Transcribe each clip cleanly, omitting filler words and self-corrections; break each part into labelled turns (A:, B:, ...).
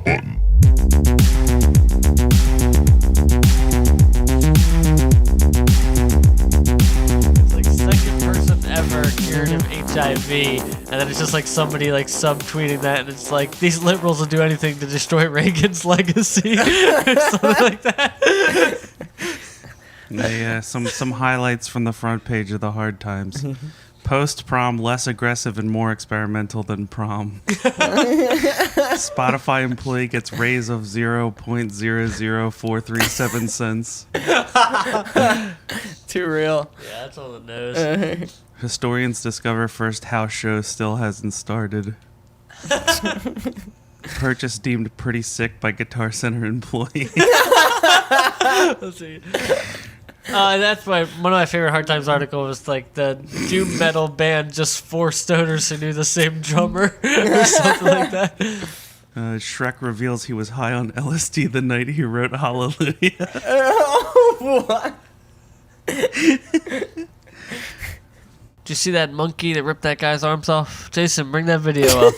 A: hot button.
B: It's like second person ever cured of HIV, and then it's just like somebody like subtweeting that, and it's like these liberals will do anything to destroy Reagan's legacy, or something like that.
C: Some highlights from the front page of the Hard Times. Post-prom, less aggressive and more experimental than prom. Spotify employee gets raise of 0.00437 cents.
D: Too real.
B: Yeah, that's on the nose.
C: Historians discover first house show still hasn't started. Purchase deemed pretty sick by Guitar Center employee.
B: Let's see. That's one of my favorite Hard Times articles was like the doom metal band just 4 stoners who knew the same drummer or something like that.
C: Shrek reveals he was high on LSD the night he wrote Hallelujah.
D: What?
B: Did you see that monkey that ripped that guy's arms off? Jason, bring that video up.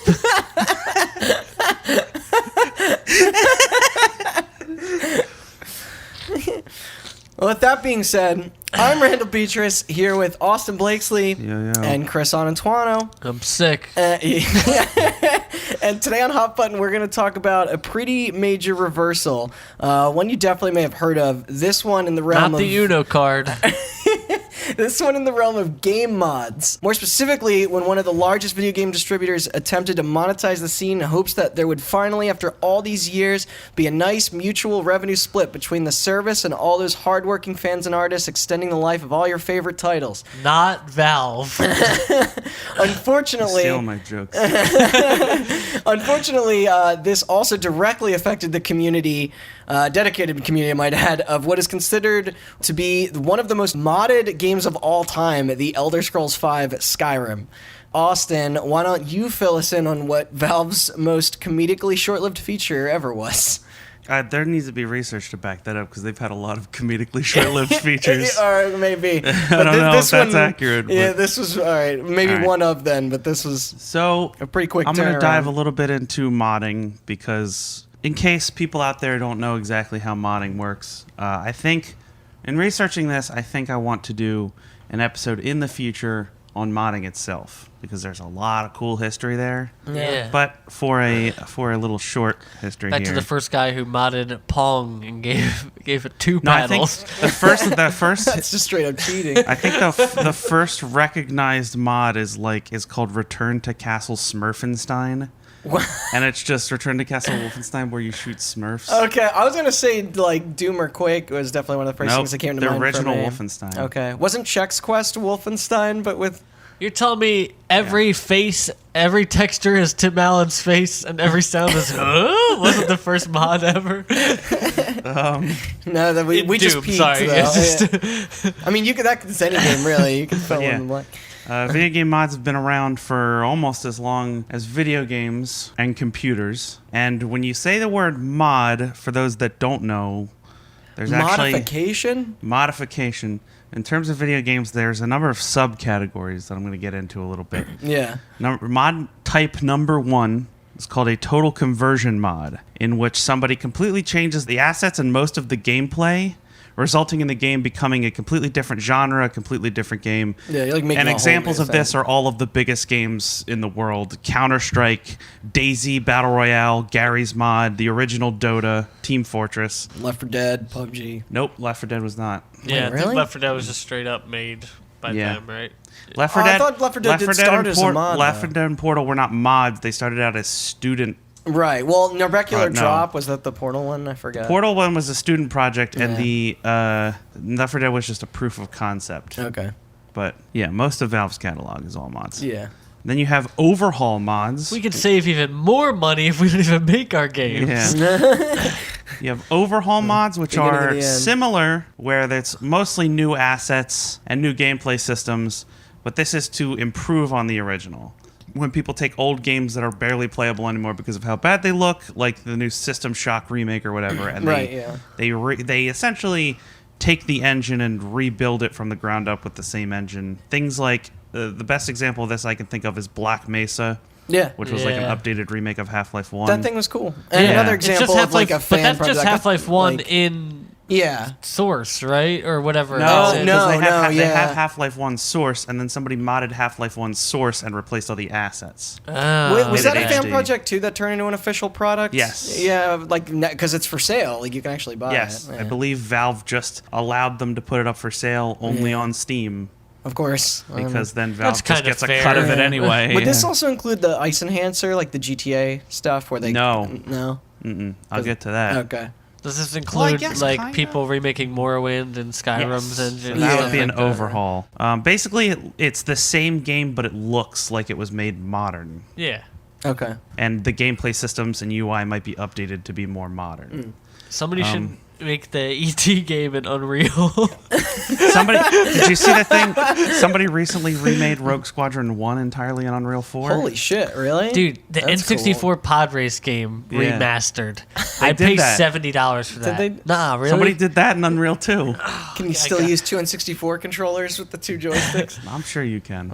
D: Well, with that being said, I'm Randall Beatrice here with Austin Blakesley
C: Yo.
D: and Chris Antuano.
B: I'm sick.
D: And today on Hot Button, we're going to talk about a pretty major reversal. One you definitely may have heard of. This one in the realm
B: Not the
D: of...
B: Uno card.
D: This one in the realm of game mods. More specifically, when one of the largest video game distributors attempted to monetize the scene in hopes that there would finally, after all these years, be a nice mutual revenue split between the service and all those hardworking fans and artists extending the life of all your favorite titles.
B: Not Valve.
D: Unfortunately...
C: Steal my jokes.
D: Unfortunately, this also directly affected the community, dedicated community, I might add, of what is considered to be one of the most modded games of all time, The Elder Scrolls V Skyrim. Austin, why don't you fill us in on what Valve's most comedically short-lived feature ever was?
C: There needs to be research to back that up because they've had a lot of comedically short-lived features.
D: Or maybe.
C: I don't know if that's accurate.
D: Yeah,
C: but...
D: this was, all right, maybe
C: all right.
D: One of then, but this was a pretty quick
C: I'm going to
D: turnaround.
C: dive a little bit into modding because in case people out there don't know exactly how modding works, I think in researching this, I think I want to do an episode in the future on modding itself because there's a lot of cool history there.
B: Yeah.
C: But for a little short history
B: Back
C: here.
B: to the first guy who modded Pong and gave it 2
C: No, I think
B: paddles.
C: the first
D: That's just straight up cheating.
C: I think the first recognized mod is called Return to Castle Smurfenstein.
D: What?
C: And it's just Return to Castle Wolfenstein where you shoot Smurfs.
D: Okay, I was gonna say like Doom or Quake was definitely one of the first things that came to mind.
C: The original
D: for me.
C: Wolfenstein.
D: Okay, wasn't Chex Quest Wolfenstein, but with
B: You're telling me every face, every texture is Tim Allen's face, and every sound is wasn't the first mod ever?
D: no, that we
B: Doom,
D: just peaked.
B: sorry.
D: Though.
B: It's just
D: I mean, that's any game really. You can fill in the blank.
C: Video game mods have been around for almost as long as video games and computers. And when you say the word mod, for those that don't know, there's actually... Modification. In terms of video games, there's a number of subcategories that I'm going to get into a little bit.
D: Yeah.
C: Mod type number 1 is called a total conversion mod, in which somebody completely changes the assets and most of the gameplay, resulting in the game becoming a completely different genre, a completely different game.
D: Yeah, you're like making
C: and
D: a whole
C: examples
D: new
C: of this
D: thing.
C: are all of the biggest games in the world. Counter-Strike, DayZ Battle Royale, Gary's Mod, the original Dota, Team Fortress.
D: Left 4 Dead, PUBG.
C: Nope, Left 4 Dead was not.
B: yeah, I think
D: really?
B: Left 4 Dead was just straight up made by them, right?
C: Left 4
D: I
C: Dead,
D: thought Left 4 Dead did start as a mod,
C: Left
D: though.
C: 4 Dead and Portal were not mods. They started out as student.
D: Right. Well, Regular
C: No.
D: Drop, was that the Portal one? I forgot.
C: Portal 1 was a student project, and the Left 4 Dead was just a proof of concept.
D: Okay.
C: But yeah, most of Valve's catalog is all mods.
D: Yeah.
C: Then you have overhaul mods.
B: We could save even more money if we didn't even make our games.
C: Yeah. You have overhaul mods, which
D: Beginning to
C: are
D: the end.
C: similar, where it's mostly new assets and new gameplay systems, but this is to improve on the original. When people take old games that are barely playable anymore because of how bad they look, like the new System Shock remake or whatever, and they essentially take the engine and rebuild it from the ground up with the same engine. Things like the best example of this I can think of is Black Mesa,
D: Yeah.
C: which was like an
B: Yeah.
C: updated remake of Half-Life 1.
D: That thing was cool. And
C: Yeah.
D: another
B: It's just
D: example of like a
B: Half-Life,
D: fan
B: but that's
D: project.
B: just Half-Life 1
D: like,
B: in
D: yeah.
B: Source, right? Or whatever.
C: No,
B: it is.
C: because they
D: yeah.
C: have Half-Life 1 Source, and then somebody modded Half-Life 1 Source and replaced all the assets.
B: Oh,
D: Was
C: Made
D: that
C: it
D: a fan
C: HD.
D: project too that turned into an official product?
C: Yes.
D: Yeah, like because it's for sale. Like you can actually buy
C: Yes,
D: it.
C: I
D: Yeah.
C: believe Valve just allowed them to put it up for sale only
D: Yeah.
C: on Steam,
D: Of course.
C: because then
B: That's
C: Valve just
B: kinda
C: gets a
B: fair.
C: cut of it
D: Yeah.
C: anyway.
D: Would this also include the ice enhancer, like the GTA stuff, where they?
C: No.
D: No.
C: I'll get to that.
D: Okay.
B: Does this
C: Well, I
B: include
C: guess
B: like
C: kinda.
B: people remaking Morrowind and Skyrim's
C: Yes.
B: engine?
C: That
D: Yeah.
C: would be an
B: Like that.
C: overhaul. Basically, it's the same game, but it looks like it was made modern.
B: Yeah.
D: Okay.
C: And the gameplay systems and UI might be updated to be more modern.
B: Somebody should make the ET game in Unreal.
C: Did you see the thing? Somebody recently remade Rogue Squadron 1 entirely in Unreal 4.
D: Holy shit! Really?
B: Dude, the
D: That's
B: N64
D: cool.
B: pod race game
C: Yeah.
B: remastered.
C: They
B: I
C: did
B: paid
C: that.
B: $70 for that.
D: they-
B: Nah, really?
C: Somebody did that in Unreal 2.
D: Can you still use two N64 controllers with the two joysticks?
C: I'm sure you can.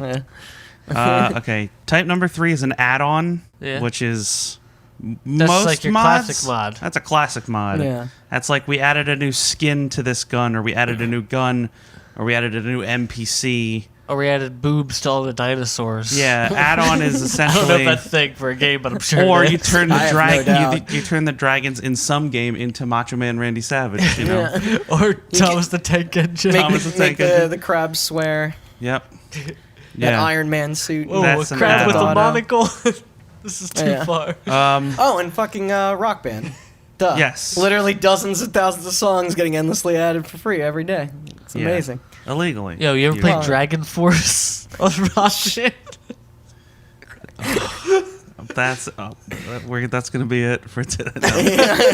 D: Yeah.
C: Okay, type number 3 is an add-on,
B: Yeah.
C: which is
B: That's
C: most
B: like your
C: mods.
B: classic mod.
C: That's a classic mod.
D: Yeah.
C: That's like we added a new skin to this gun, or we added a new gun, or we added a new NPC.
B: Or we added boobs to all the dinosaurs.
C: Yeah, add-on is
B: I don't know
C: essentially.
B: if that's a thing for a game, but I'm sure
C: Or
B: it
C: you
B: is.
C: turn
D: I
C: the
D: have no doubt.
C: you turn the dragons in some game into Macho Man Randy Savage. You know.
D: Yeah.
B: Or Thomas the Tank Engine.
D: Make,
C: Thomas the
D: make
C: Tank Engine.
D: the crab swear.
C: Yep.
D: That
C: Yeah.
D: Iron Man suit.
B: Whoa,
C: That's
B: a
C: an
B: crab with a
C: add-on.
B: monocle. This is too
D: Yeah.
B: far.
D: Oh, and fucking Rock Band. Duh.
C: Yes.
D: Literally dozens and thousands of songs getting endlessly added for free every day. It's
C: Yeah.
D: amazing.
C: Illegally.
B: Yo, you ever
C: Yeah.
B: played Dragon Force on Rock Band?
C: That's gonna be it for today. No,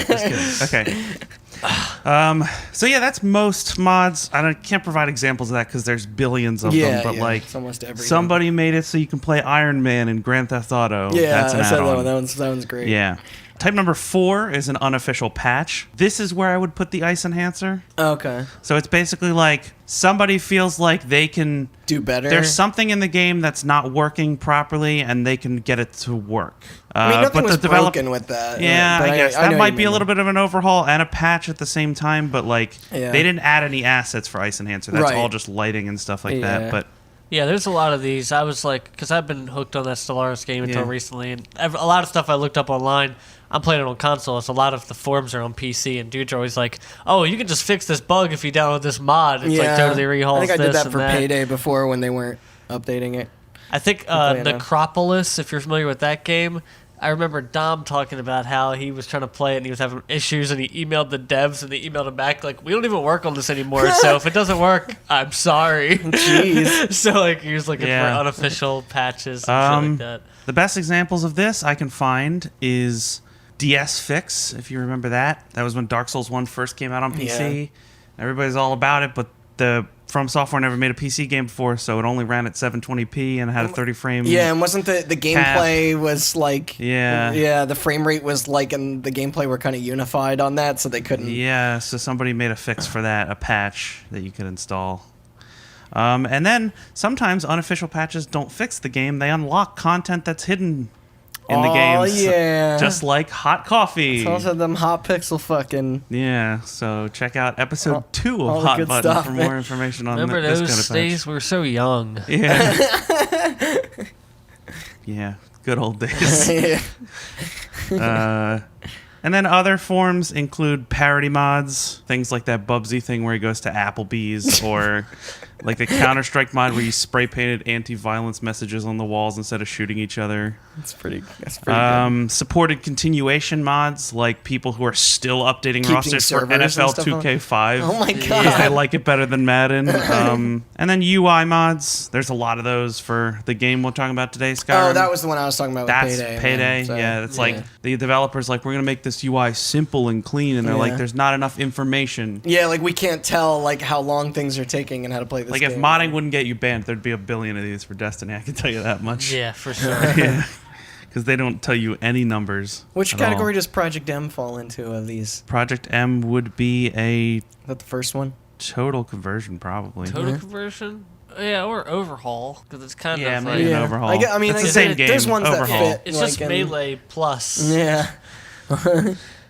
C: just kidding. Okay. So yeah, that's most mods. Can't provide examples of that because there's billions of them. But like,
D: it's almost every
C: somebody made it so you can play Iron Man in Grand Theft Auto.
D: Yeah,
C: that's an
D: I said
C: add-on.
D: that one's great.
C: Yeah. Type number 4 is an unofficial patch. This is where I would put the ice enhancer.
D: Okay.
C: So it's basically like somebody feels like they can.
D: Do better.
C: There's something in the game that's not working properly, and they can get it to work.
D: I mean, nothing
C: but
D: was
C: the develop-
D: broken with that.
C: Yeah,
D: but
C: I guess
D: know
C: that
D: what
C: might
D: you
C: be a
D: mean.
C: little bit of an overhaul and a patch at the same time. But like,
D: Yeah.
C: they didn't add any assets for ice enhancer. That's
D: Right.
C: all just lighting and stuff like
D: Yeah.
C: that. But
B: Yeah, there's a lot of these. I was like, because I've been hooked on that Stellaris game until
C: Yeah.
B: recently, and a lot of stuff I looked up online. I'm playing it on console, so a lot of the forums are on PC, and dudes are always like, "Oh, you can just fix this bug if you download this mod." It's like totally rehauls
D: I think I
B: this
D: did that
B: and
D: for
B: that.
D: Payday before when they weren't updating it.
B: I think
D: playing it.
B: Necropolis, if you're familiar with that game, I remember Dom talking about how he was trying to play it and he was having issues, and he emailed the devs and they emailed him back like, "We don't even work on this anymore, so if it doesn't work, I'm sorry."
D: Jeez.
B: So like he was looking
C: Yeah.
B: for unofficial patches and shit like that.
C: the best examples of this I can find is DS Fix, if you remember that. That was when Dark Souls 1 first came out on PC. Everybody's all about it, but the From Software never made a PC game before, so it only ran at 720p and had a 30 frame.
D: Yeah, and wasn't the gameplay was like
C: Yeah.
D: the frame rate was like, and the gameplay were kind of unified on that, so they couldn't.
C: Yeah, so somebody made a fix for that, a patch that you could install. And then sometimes unofficial patches don't fix the game; they unlock content that's hidden in the game.
D: Oh yeah,
C: Just like hot coffee.
D: it's also them hot pixel fucking.
C: Yeah, so check out episode 2
D: all
C: of
D: the
C: Hot
D: good
C: Button
D: stuff,
C: for
D: man.
C: more information on
B: Remember
C: this
B: those
C: kind of patch.
B: days? We were so young.
C: Yeah. Yeah, good old days. And then other forms include parody mods, things like that Bubsy thing where he goes to Applebee's, or like the Counter-Strike mod where you spray painted anti-violence messages on the walls instead of shooting each other.
D: That's pretty good.
C: Supported continuation mods, like people who are still updating
D: Keeping
C: rosters for
D: servers and
C: NFL
D: stuff on-
C: 2K5.
D: Oh my
C: Because
D: God.
C: they like it better than Madden. And then UI mods. There's a lot of those for the game we're talking about today, Skyrim.
D: Oh, that was the one I was talking about.
C: That's
D: with
C: Payday.
D: man, so,
C: Yeah, it's like the developers like, we're gonna make this UI simple and clean, and they're like,
D: Yeah.
C: there's not enough information.
D: Yeah, like we can't tell like how long things are taking and how to play this.
C: Like
D: game.
C: if modding wouldn't get you banned, there'd be a billion of these for Destiny. I can tell you that much.
B: Yeah, for sure.
C: Yeah. Because they don't tell you any numbers.
D: Which
C: at
D: category
C: all.
D: does Project M fall into of these?
C: Project M would be a
D: Is that the first one?
C: total conversion, probably.
B: Total conversion? Yeah, or Overhaul, because it's kind
C: Yeah,
B: of
C: maybe
B: like...
C: an Overhaul.
D: I mean,
C: it's the
D: I
C: same
D: get-
C: game.
D: there's ones that
C: Overhaul.
D: fit.
B: It's
D: like,
B: just
D: and-
B: Melee Plus.
D: Yeah.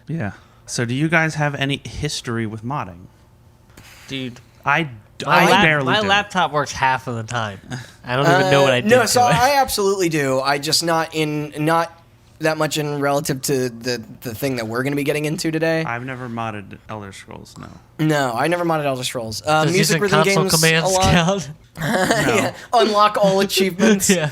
C: Yeah. So do you guys have any history with modding?
B: Dude.
C: I
B: My
C: barely do.
B: laptop works half of the time. I don't even know what I did
D: No,
B: to
D: so
B: it.
D: I absolutely do. I just not that much in relative to the thing that we're going to be getting into today.
C: I've never modded Elder Scrolls, no.
D: No, I never modded Elder Scrolls.
B: Does
D: Music
B: using
D: rhythm
B: console
D: games
B: commands
D: a lot.
B: count?
D: Yeah, unlock all achievements.
B: Yeah.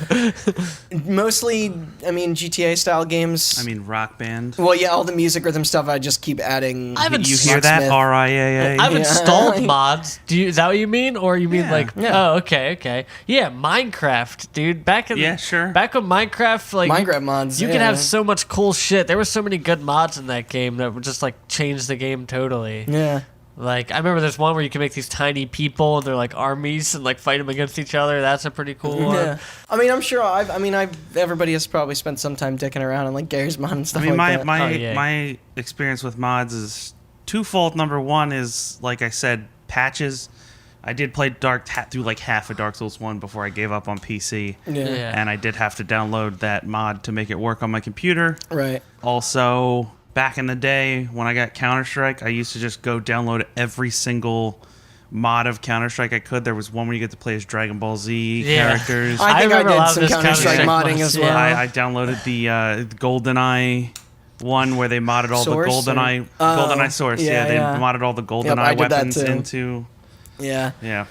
D: Mostly, I mean, GTA style games.
C: I mean, Rock Band.
D: well, yeah, all the music rhythm stuff. I just keep adding.
B: I haven't
C: You hear that?
D: Locksmith.
C: RIAA?
B: I've
D: Yeah.
B: installed mods. Is that what you mean? Or you mean
C: Yeah.
B: like,
D: Yeah.
B: oh, okay. Yeah, Minecraft, dude.
C: Yeah, sure.
B: Back when Minecraft, like...
D: Minecraft mods,
B: You could
D: yeah.
B: have so much cool shit. There were so many good mods in that game that would just, like, change the game totally.
D: Yeah.
B: Like, I remember there's one where you can make these tiny people and they're like armies and like fight them against each other. That's a pretty cool one.
D: Yeah. I mean, I'm sure. Everybody has probably spent some time dicking around on like Gary's mod and stuff
C: I mean,
D: like that.
C: my experience with mods is twofold. Number one is, like I said, patches. I did play through like half of Dark Souls 1 before I gave up on PC.
D: Yeah.
C: And I did have to download that mod to make it work on my computer.
D: Right.
C: Also, back in the day when I got Counter-Strike, I used to just go download every single mod of Counter-Strike I could. There was one where you get to play as Dragon Ball Z characters.
D: I think I
B: remember a lot
D: did
B: of
D: some
B: this
D: Counter-Strike
B: Counter-Strike
D: modding
B: mods,
D: as well.
C: I downloaded the GoldenEye one where they modded all
D: Source,
C: the
D: or-
C: GoldenEye
D: Oh,
C: GoldenEye source.
D: yeah,
C: They
D: yeah.
C: modded all the
D: I
C: GoldenEye
D: did that
C: weapons
D: too.
C: into
D: Yeah.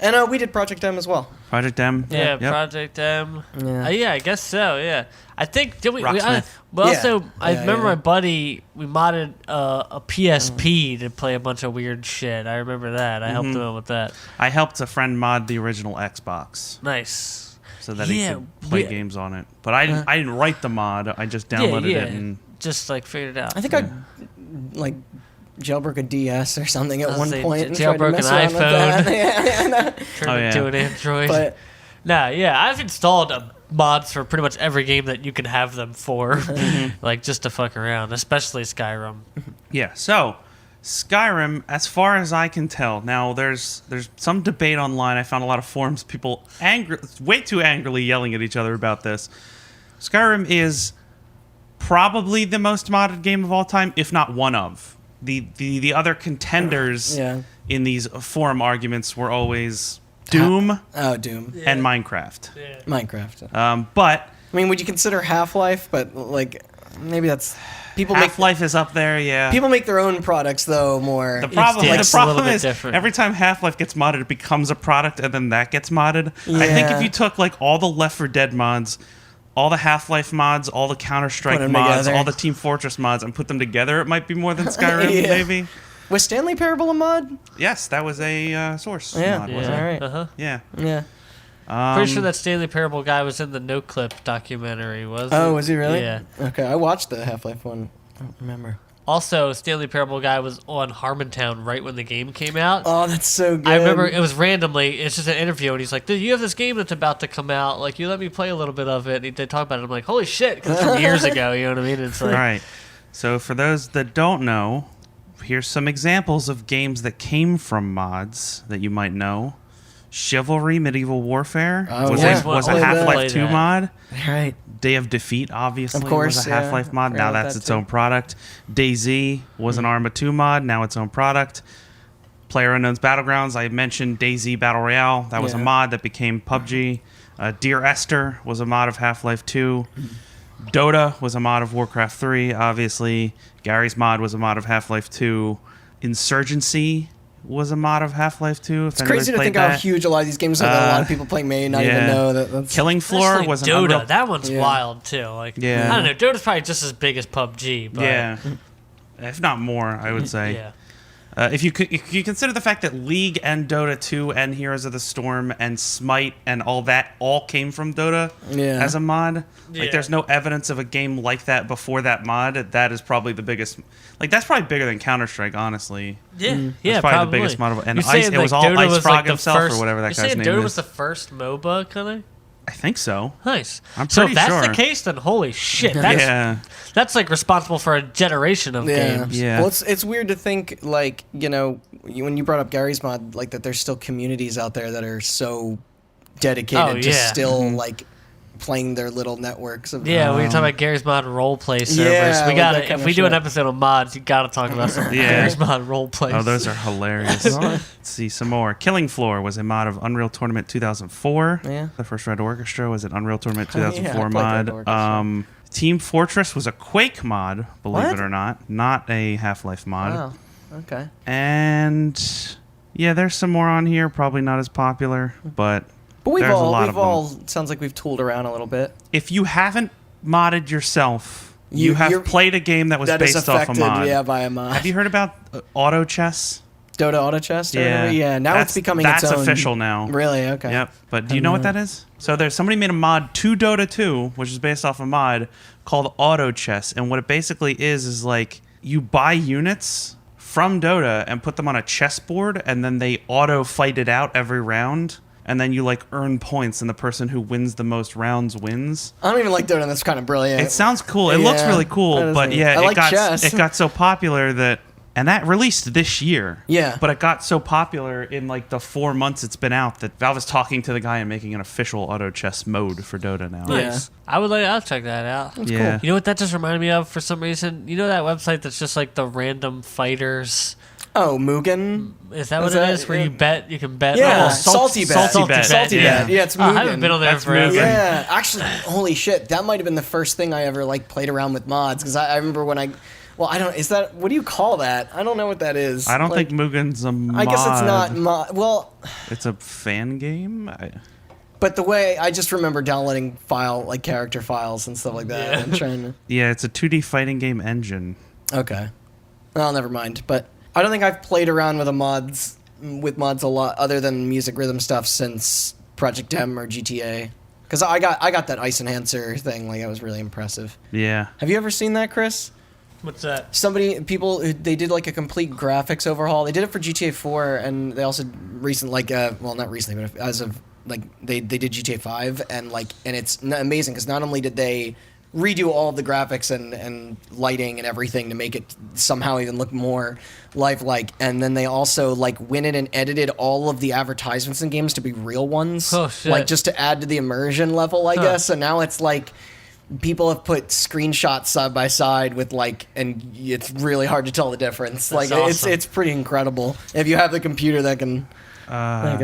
D: And we did Project M as well.
C: Project M.
B: Yeah,
C: Yep.
B: Project M.
D: Yeah.
B: Yeah, I guess so. Yeah, I think did we?
C: Rocksmith.
B: But
D: Yeah.
B: also, I
D: Yeah,
B: remember
D: yeah.
B: my buddy. We modded a PSP to play a bunch of weird shit. I remember that. I helped him out with that.
C: I helped a friend mod the original Xbox
B: Nice.
C: so that he
B: Yeah,
C: could play games on it. But I didn't write the mod. I just downloaded
B: yeah.
C: it and
B: Just like figured it out.
D: I think I like jailbroke a DS or something at
B: I was
D: one
B: saying,
D: point. And tried to
B: jailbroke
D: mess
B: an
D: around with
B: iPhone.
D: that. Yeah.
B: Turned
C: Oh, yeah.
B: into an Android.
D: But
B: Nah, yeah, I've installed mods for pretty much every game that you can have them for, like just to fuck around, especially Skyrim.
C: yeah. So Skyrim, as far as I can tell, now there's some debate online. I found a lot of forums, people way too angrily yelling at each other about this. Skyrim is probably the most modded game of all time, if not one of. The other contenders
D: Yeah.
C: in these forum arguments were always Doom
D: Doom.
C: and Minecraft.
D: Minecraft.
C: But
D: I mean, would you consider Half-Life? But like, maybe that's people
C: Half-Life is up there, yeah.
D: make people make their own products though more.
C: The problem,
B: Yeah,
C: the
B: it's a little
C: problem
B: bit
C: is
B: different.
C: every time Half-Life gets modded, it becomes a product, and then that gets modded. I think
D: Yeah.
C: if you took like all the Left 4 Dead mods, all the Half-Life mods, all the Counter-Strike
D: Put 'em
C: mods,
D: together.
C: all the Team Fortress mods, and put them together, it might be more than Skyrim,
D: Yeah.
C: maybe.
D: Was Stanley Parable a mod?
C: Yes, that was a source
D: Yeah.
C: mod,
B: Yeah.
C: wasn't it?
D: Alright.
B: Uh-huh.
C: Yeah.
D: Yeah.
B: Pretty sure that Stanley Parable guy was in the No Clip documentary, wasn't
D: Oh, was he really?
B: Yeah.
D: Okay, I watched the Half-Life one. I don't remember.
B: Also, Stanley Parable guy was on Harmontown right when the game came out.
D: Oh, that's so good.
B: I remember it was randomly. It's just an interview, and he's like, "Dude, you have this game that's about to come out. Like, you let me play a little bit of it." And they talk about it. I'm like, "Holy shit!" Because it's from years ago. You know what I mean? It's like,
C: All right. So for those that don't know, here's some examples of games that came from mods that you might know. Chivalry Medieval Warfare
D: Oh,
C: was
D: yeah.
C: was a
D: Only that.
C: Half-Life 2
B: That.
C: mod.
D: Right.
C: Day of Defeat, obviously,
D: Of course,
C: was a
D: yeah.
C: Half-Life mod.
D: Forgot
C: Now
D: about
C: that's
D: that
C: its
D: too.
C: own product. DayZ was an Arma 2 mod. Now its own product. PlayerUnknown's Battlegrounds, I mentioned DayZ Battle Royale. That was a
D: Yeah.
C: mod that became PUBG. Dear Esther was a mod of Half-Life 2. Dota was a mod of Warcraft 3, obviously. Gary's mod was a mod of Half-Life 2. Insurgency was a mod of Half-Life 2.
D: It's crazy to think how huge a lot of these games are that a lot of people play may not even know that that's...
C: Killing Floor
B: especially
C: was an
B: Dota.
C: Unreal...
B: That one's
D: Yeah.
B: wild too. Like,
C: Yeah.
B: I don't know. Dota's probably just as big as PUBG. But
C: Yeah. If not more, I would say.
B: yeah.
C: If you consider the fact that League and Dota 2 and Heroes of the Storm and Smite and all that all came from Dota
D: Yeah.
C: as a mod,
B: Yeah.
C: like there's no evidence of a game like that before that mod. That is probably the biggest. Like that's probably bigger than Counter-Strike, honestly.
B: Yeah,
C: That's
B: yeah,
C: probably the biggest mod of- and
B: You're
C: Ice-
B: saying,
C: it was
B: like,
C: all
B: Dota
C: Ice
B: was,
C: Frog
B: like, the
C: himself or
B: first-
C: whatever that
B: you're
C: guy's
B: saying
C: name
B: Dota
C: is.
B: was the first MOBA, kind of?
C: I think so.
B: Nice.
C: I'm
B: So if
C: pretty
B: that's the
C: sure.
B: case, then holy shit,
C: Yeah.
B: that's like responsible for a generation of games.
C: Yeah.
D: Well, it's weird to think, like, when you brought up Gary's mod, like, that there's still communities out there that are so dedicated to still, like, playing their little networks of
B: Yeah, we were talking about Gary's Mod roleplay servers.
D: Yeah,
B: we
D: like
B: got
D: that
B: to
D: kind
B: if
D: of
B: we do an
D: shit.
B: episode of mods, you got to talk about some
C: Yeah.
B: Gary's Mod roleplay.
C: Oh, those are hilarious. Let's see some more. Killing Floor was a mod of Unreal Tournament 2004.
D: Yeah.
C: The first Red Orchestra was an Unreal Tournament
D: Oh, yeah, I
C: 2004
D: played Red
C: mod.
D: Orchestra.
C: Team Fortress was a Quake mod, believe
D: What?
C: it or not a Half-Life mod.
D: Wow. Okay.
C: And yeah, there's some more on here. Probably not as popular, but
D: But
C: there's a lot of them.
D: sounds like we've tooled around a little bit.
C: If you haven't modded yourself, you
D: you're-
C: have played a game that was
D: That is
C: based off a
D: affected,
C: mod.
D: yeah, by a mod.
C: Have you heard about auto chess?
D: Dota Auto Chess?
C: Yeah.
D: Yeah. Now
C: That's-
D: it's becoming
C: that's
D: its own.
C: official now.
D: Really? Okay.
C: Yep. But do you know what that is? So there's somebody made a mod to Dota 2, which is based off a mod called Auto Chess, and what it basically is like you buy units from Dota and put them on a chessboard, and then they auto fight it out every round. And then you like earn points, and the person who wins the most rounds wins.
D: I don't even like Dota. That's kind of brilliant.
C: It sounds cool. It looks
D: Yeah,
C: really
D: that
C: cool,
D: is
C: but
D: neat.
C: yeah,
D: I like
C: it
D: chess.
C: got so popular that released this year.
D: Yeah.
C: But it got so popular in like the 4 months it's been out that Valve is talking to the guy and making an official auto chess mode for Dota now.
B: Nice. I'll check that out.
C: Yeah.
B: You know what that just reminded me of for some reason? You know that website that's just like the random fighters?
D: Oh, Mugen?
B: Is that what
D: Is
B: it
D: that-
B: is? Where you can bet?
D: Yeah,
B: Oh,
D: Salty Bet.
C: Salty Bet.
D: Salty
C: Yeah.
D: Bet. Yeah, it's Mugen.
B: I haven't been on there
C: That's
B: forever.
C: Mugen.
D: Yeah, actually, holy shit, that might have been the first thing I ever like played around with mods, because I remember when what do you call that? I don't know what that is.
C: I don't
D: Like,
C: think Mugen's a mod.
D: I guess it's not mod. Well,
C: It's a fan game?
D: but the way I just remember downloading character files and stuff like that, and trying to.
C: Yeah, it's a 2D fighting game engine.
D: Okay. Well, never mind. But I don't think I've played around with mods a lot other than music rhythm stuff since Project M or GTA. Because I got that ice enhancer thing. Like, that was really impressive.
C: Yeah.
D: Have you ever seen that, Chris?
B: What's that?
D: They did like a complete graphics overhaul. They did it for GTA 4, and they also not recently, but as of like they did GTA 5, and it's amazing because not only did they redo all of the graphics and lighting and everything to make it somehow even look more lifelike, and then they also went in and edited all of the advertisements in games to be real ones,
B: Oh, shit.
D: just to add to the immersion level, I guess. So now it's like people have put screenshots side by side with and it's really hard to tell the difference.
B: That's awesome.
D: It's pretty incredible if you have the computer that can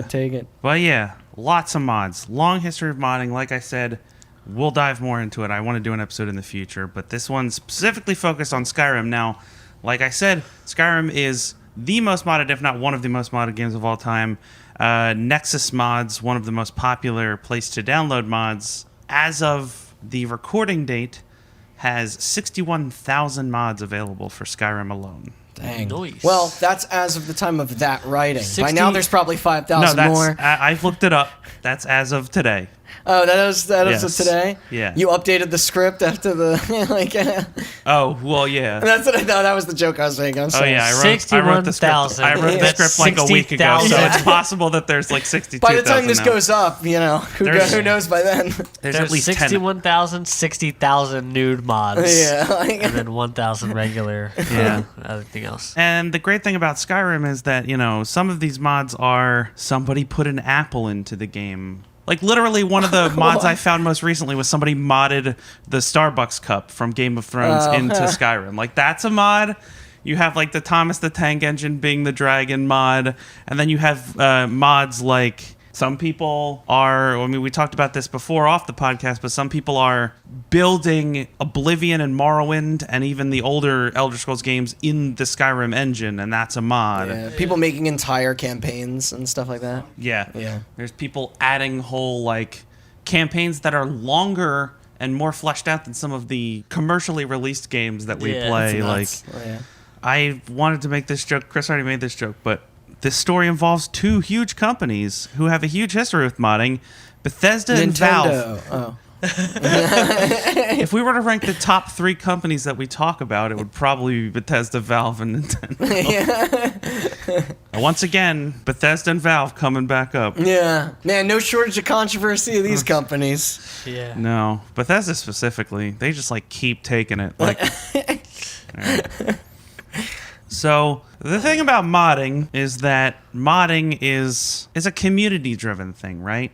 D: take it.
C: But yeah, lots of mods. Long history of modding. Like I said, we'll dive more into it. I want to do an episode in the future, but this one's specifically focused on Skyrim. Now, like I said, Skyrim is the most modded, if not one of the most modded games of all time. Nexus Mods, one of the most popular place to download mods, as of the recording date, has 61,000 mods available for Skyrim alone.
D: Dang.
B: Nice.
D: Well, that's as of the time of that writing. By
B: 60
D: now, there's probably 5,000
C: No,
D: more.
C: I've looked it up. That's as of today.
D: Oh, that is
C: Yes.
D: today.
C: Yeah.
D: You updated the script after the
C: Oh, well, yeah.
D: That's what I thought. That was the joke I was making. I'm
C: Oh
D: sorry.
C: yeah, I wrote the script.
B: 61,000.
C: I wrote the
D: Yeah.
C: script like a week ago, so
B: 60,000.
C: it's possible that there's 62,000
D: By the time this
C: now.
D: goes up, who knows by then?
C: There's
B: There's
C: at least 10.
B: 61,000, 60,000 nude mods.
D: Yeah.
B: And then 1,000 regular.
C: Yeah.
B: Everything else.
C: And the great thing about Skyrim is that, some of these mods are somebody put an apple into the game. Like, literally, one of the mods I found most recently was somebody modded the Starbucks cup from Game of Thrones into Skyrim. Like, that's a mod. You have, the Thomas the Tank Engine being the dragon mod. And then you have mods like... Some people are, we talked about this before off the podcast, but some people are building Oblivion and Morrowind and even the older Elder Scrolls games in the Skyrim engine, and that's a mod.
D: Yeah. People making entire campaigns and stuff like that.
C: Yeah.
D: Yeah.
C: There's people adding whole, campaigns that are longer and more fleshed out than some of the commercially released games that we
B: Yeah,
C: play.
D: Nuts. Oh, yeah.
C: I wanted to make this joke. Chris already made this joke, but this story involves two huge companies who have a huge history with modding, Bethesda and Valve.
D: Oh.
C: If we were to rank the top 3 companies that we talk about, it would probably be Bethesda, Valve, and Nintendo. And once again, Bethesda and Valve coming back up.
D: Yeah. Man, no shortage of controversy of these companies.
B: Yeah.
C: No, Bethesda specifically, they just like keep taking it. Like, Alright. So the thing about modding is that modding is a community-driven thing, right?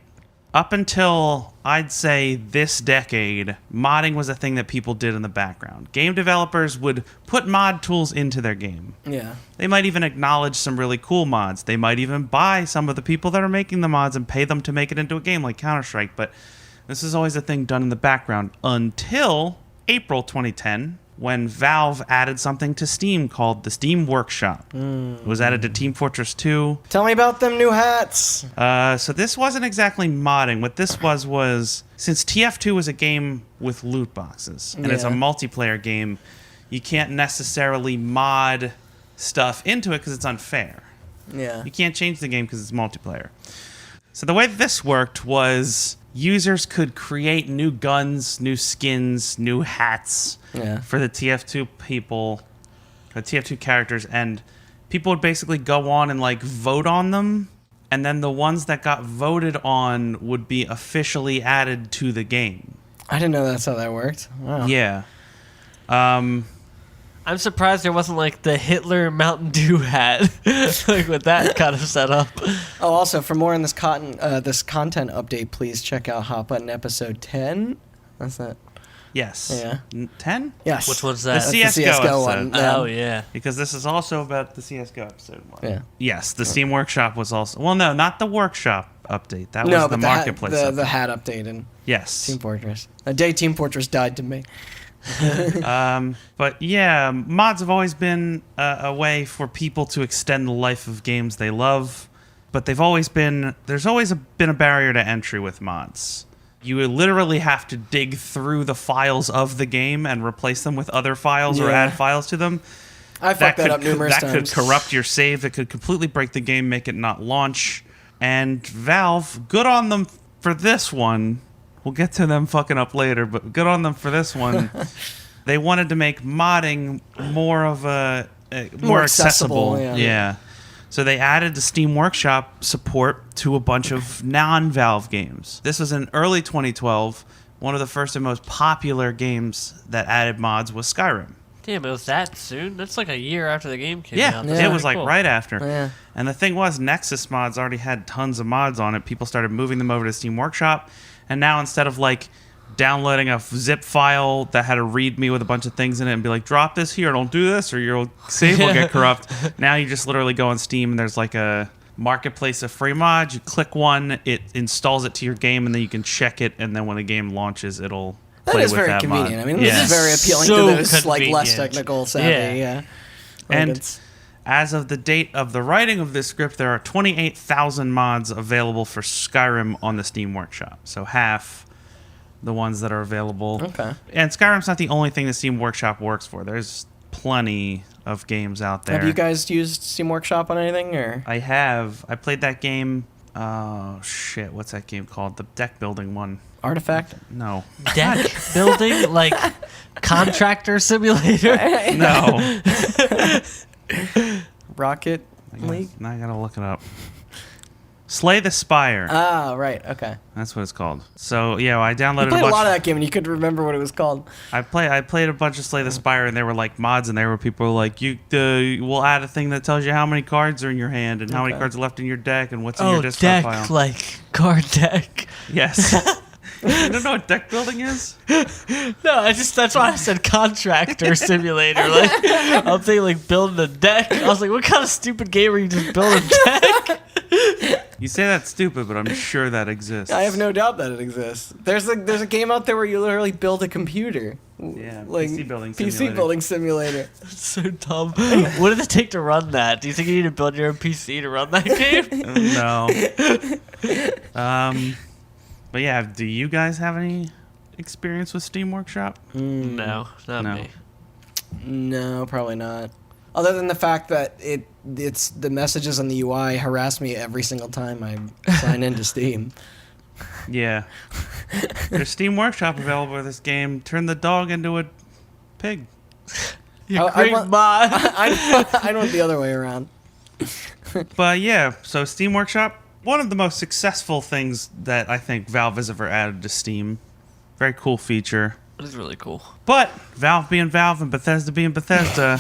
C: Up until, I'd say, this decade, modding was a thing that people did in the background. Game developers would put mod tools into their game.
D: Yeah.
C: They might even acknowledge some really cool mods. They might even buy some of the people that are making the mods and pay them to make it into a game like Counter-Strike. But this is always a thing done in the background until April 2010, when Valve added something to Steam called the Steam Workshop. It was added to Team Fortress 2.
D: Tell me about them new hats.
C: So this wasn't exactly modding. What this was since TF2 was a game with loot boxes, and it's a
D: Yeah.
C: multiplayer game, you can't necessarily mod stuff into it because it's unfair.
D: Yeah.
C: You can't change the game because it's multiplayer. So the way this worked was users could create new guns, new skins, new hats for the TF2 people, the TF2 characters, and people would basically go on and like vote on them, and then the ones that got voted on would be officially added to the game.
D: I didn't know that's how that worked. Wow.
C: Yeah.
B: I'm surprised there wasn't like the Hitler Mountain Dew hat, like with that kind of setup.
D: Oh, also, for more on this content update, please check out Hot Button episode 10. That's it.
C: Yes.
D: Yeah.
C: 10?
D: Yes.
B: Which one's
C: The
B: that?
D: That's the
C: CSGO
D: CSGO
C: episode.
D: one. Yeah.
B: Oh yeah.
C: Because this is also about the CSGO episode 1.
D: Yeah.
C: Yes, the Steam Workshop was also... Well, no, not the Workshop update. That was
D: No,
C: the
D: but
C: Marketplace update.
D: the hat update and
C: Yes.
D: Team Fortress. A day Team Fortress died to me.
C: But yeah, mods have always been a way for people to extend the life of games they love. But there's always been a barrier to entry with mods. You would literally have to dig through the files of the game and replace them with other files or
D: Yeah.
C: add files to them.
D: I fucked that up numerous
C: That
D: times.
C: could corrupt your save. It could completely break the game, make it not launch. And Valve, good on them for this one. We'll get to them fucking up later, but good on them for this one. They wanted to make modding more of a more accessible. Yeah. So they added the Steam Workshop support to a bunch of non-Valve games. This was in early 2012. One of the first and most popular games that added mods was Skyrim.
B: Damn, it was that soon? That's like a year after the game came
C: Yeah,
B: out.
C: it
B: That's
C: was
B: pretty
C: like
B: cool.
C: right after.
D: Yeah.
C: And the thing was, Nexus mods already had tons of mods on it. People started moving them over to Steam Workshop. And now instead of like downloading a zip file that had a README with a bunch of things in it and be like, drop this here, don't do this, or your save will get corrupt. Now you just literally go on Steam and there's like a marketplace of free mods. You click one, it installs it to your game, and then you can check it. And then when the game launches, it'll
D: That
C: play
D: is
C: with
D: very
C: that
D: convenient.
C: mod.
D: I mean,
C: Yeah.
D: this is very appealing
B: So
D: to those like less
B: convenient.
D: technical savvy. Yeah. Like,
C: And
D: it's-
C: as of the date of the writing of this script, there are 28,000 mods available for Skyrim on the Steam Workshop. So half the ones that are available.
D: Okay.
C: And Skyrim's not the only thing the Steam Workshop works for. There's plenty of games out there.
D: Have you guys used Steam Workshop on anything or?
C: I have. I played that game. Oh, shit. What's that game called? The deck building one.
D: Artifact?
C: No.
B: Deck building, like contractor simulator.
C: No.
D: Rocket League?
C: Now I gotta look it up. Slay the Spire.
D: Ah, right. Okay.
C: That's what it's called. So yeah, I downloaded
D: I played
C: a
D: a
C: bunch.
D: lot of that game and you couldn't remember what it was called.
C: I played a bunch of Slay the Spire, and they were like mods, and they were people were like, we'll add a thing that tells you how many cards are in your hand and how many
D: Okay.
C: cards are left in your deck and what's in your
B: Oh,
C: discard
B: deck,
C: file.
B: like card deck.
C: Yes. You don't know what deck building is?
B: No, that's why I said contractor simulator. Like, I'm thinking like building a deck. I was like, what kind of stupid game are you just building a deck?
C: You say that's stupid, but I'm sure that exists.
D: I have no doubt that it exists. There's a game out there where you literally build a computer.
C: Yeah,
D: Like
C: PC building
D: PC
C: simulator.
D: building simulator.
B: It's so dumb. What did it take to run that? Do you think you need to build your own PC to run that game?
C: No. But yeah, do you guys have any experience with Steam Workshop?
B: No, not
C: No.
B: me.
D: No, probably not. Other than the fact that it's the messages on the UI harass me every single time I sign into Steam.
C: Yeah. There's Steam Workshop available for this game. Turn the dog into a pig.
B: You
D: I
B: great
D: want-
B: mod.
D: I want the other way around.
C: But yeah, so Steam Workshop, one of the most successful things that I think Valve has ever added to Steam. Very cool feature.
B: It is really cool.
C: But Valve being Valve and Bethesda being Bethesda,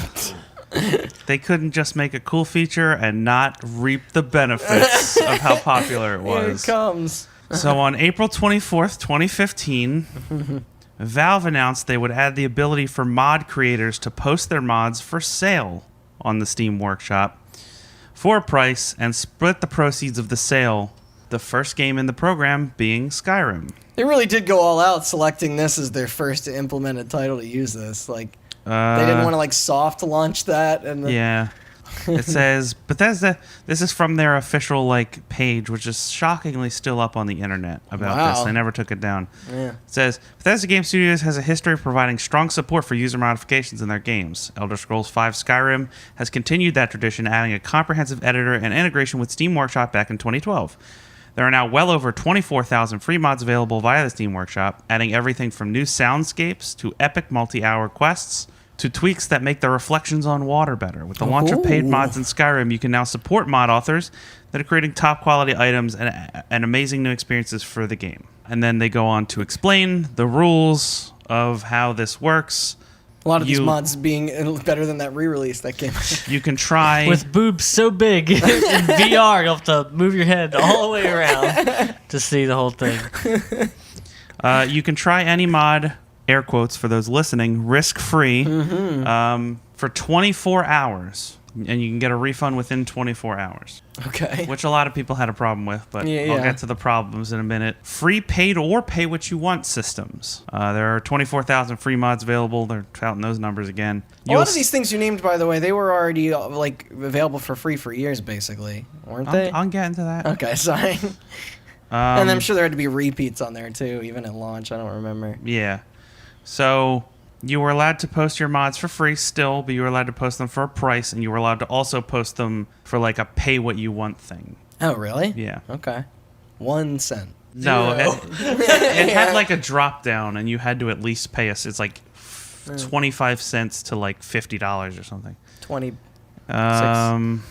C: they couldn't just make a cool feature and not reap the benefits of how popular it
D: Here it
C: was.
D: comes.
C: So on April 24th, 2015, Valve announced they would add the ability for mod creators to post their mods for sale on the Steam Workshop for a price and split the proceeds of the sale, the first game in the program being Skyrim.
D: They really did go all out selecting this as their first implemented title to use this. Like, they didn't want to, like, soft launch that. And
C: Yeah. It says Bethesda, this is from their official like page, which is shockingly still up on the internet about this.
D: Wow.
C: They never took it down.
D: Yeah.
C: It says Bethesda Game Studios has a history of providing strong support for user modifications in their games. Elder Scrolls V Skyrim has continued that tradition, adding a comprehensive editor and integration with Steam Workshop back in 2012. There are now well over 24,000 free mods available via the Steam Workshop, adding everything from new soundscapes to epic multi-hour quests to tweaks that make the reflections on water better. With the launch of paid
D: Ooh.
C: mods in Skyrim, you can now support mod authors that are creating top-quality items and amazing new experiences for the game. And then they go on to explain the rules of how this works.
D: A lot of these
C: You-
D: mods being better than that re-release that came out.
C: You can try...
B: With boobs so big in VR, you'll have to move your head all the way around to see the whole thing.
C: You can try any mod, air quotes for those listening, risk-free for 24 hours. And you can get a refund within 24 hours.
D: Okay.
C: Which a lot of people had a problem with, but
D: Yeah,
C: I'll
D: yeah.
C: get to the problems in a minute. Free, paid, or pay what you want systems. There are 24,000 free mods available. They're touting those numbers again.
D: A lot of these things you named, by the way, they were already like available for free for years, basically, weren't they?
C: I'll get into that.
D: Okay, sorry. And I'm sure there had to be repeats on there too, even at launch. I don't remember.
C: Yeah. So you were allowed to post your mods for free still, but you were allowed to post them for a price, and you were allowed to also post them for like a pay what you want thing.
D: Oh, really?
C: Yeah.
D: Okay. 1 cent.
C: No,
D: Zero.
C: it had like a drop down, and you had to at least pay us. It's like 25 cents to like $50 or something.
D: 26
C: Um,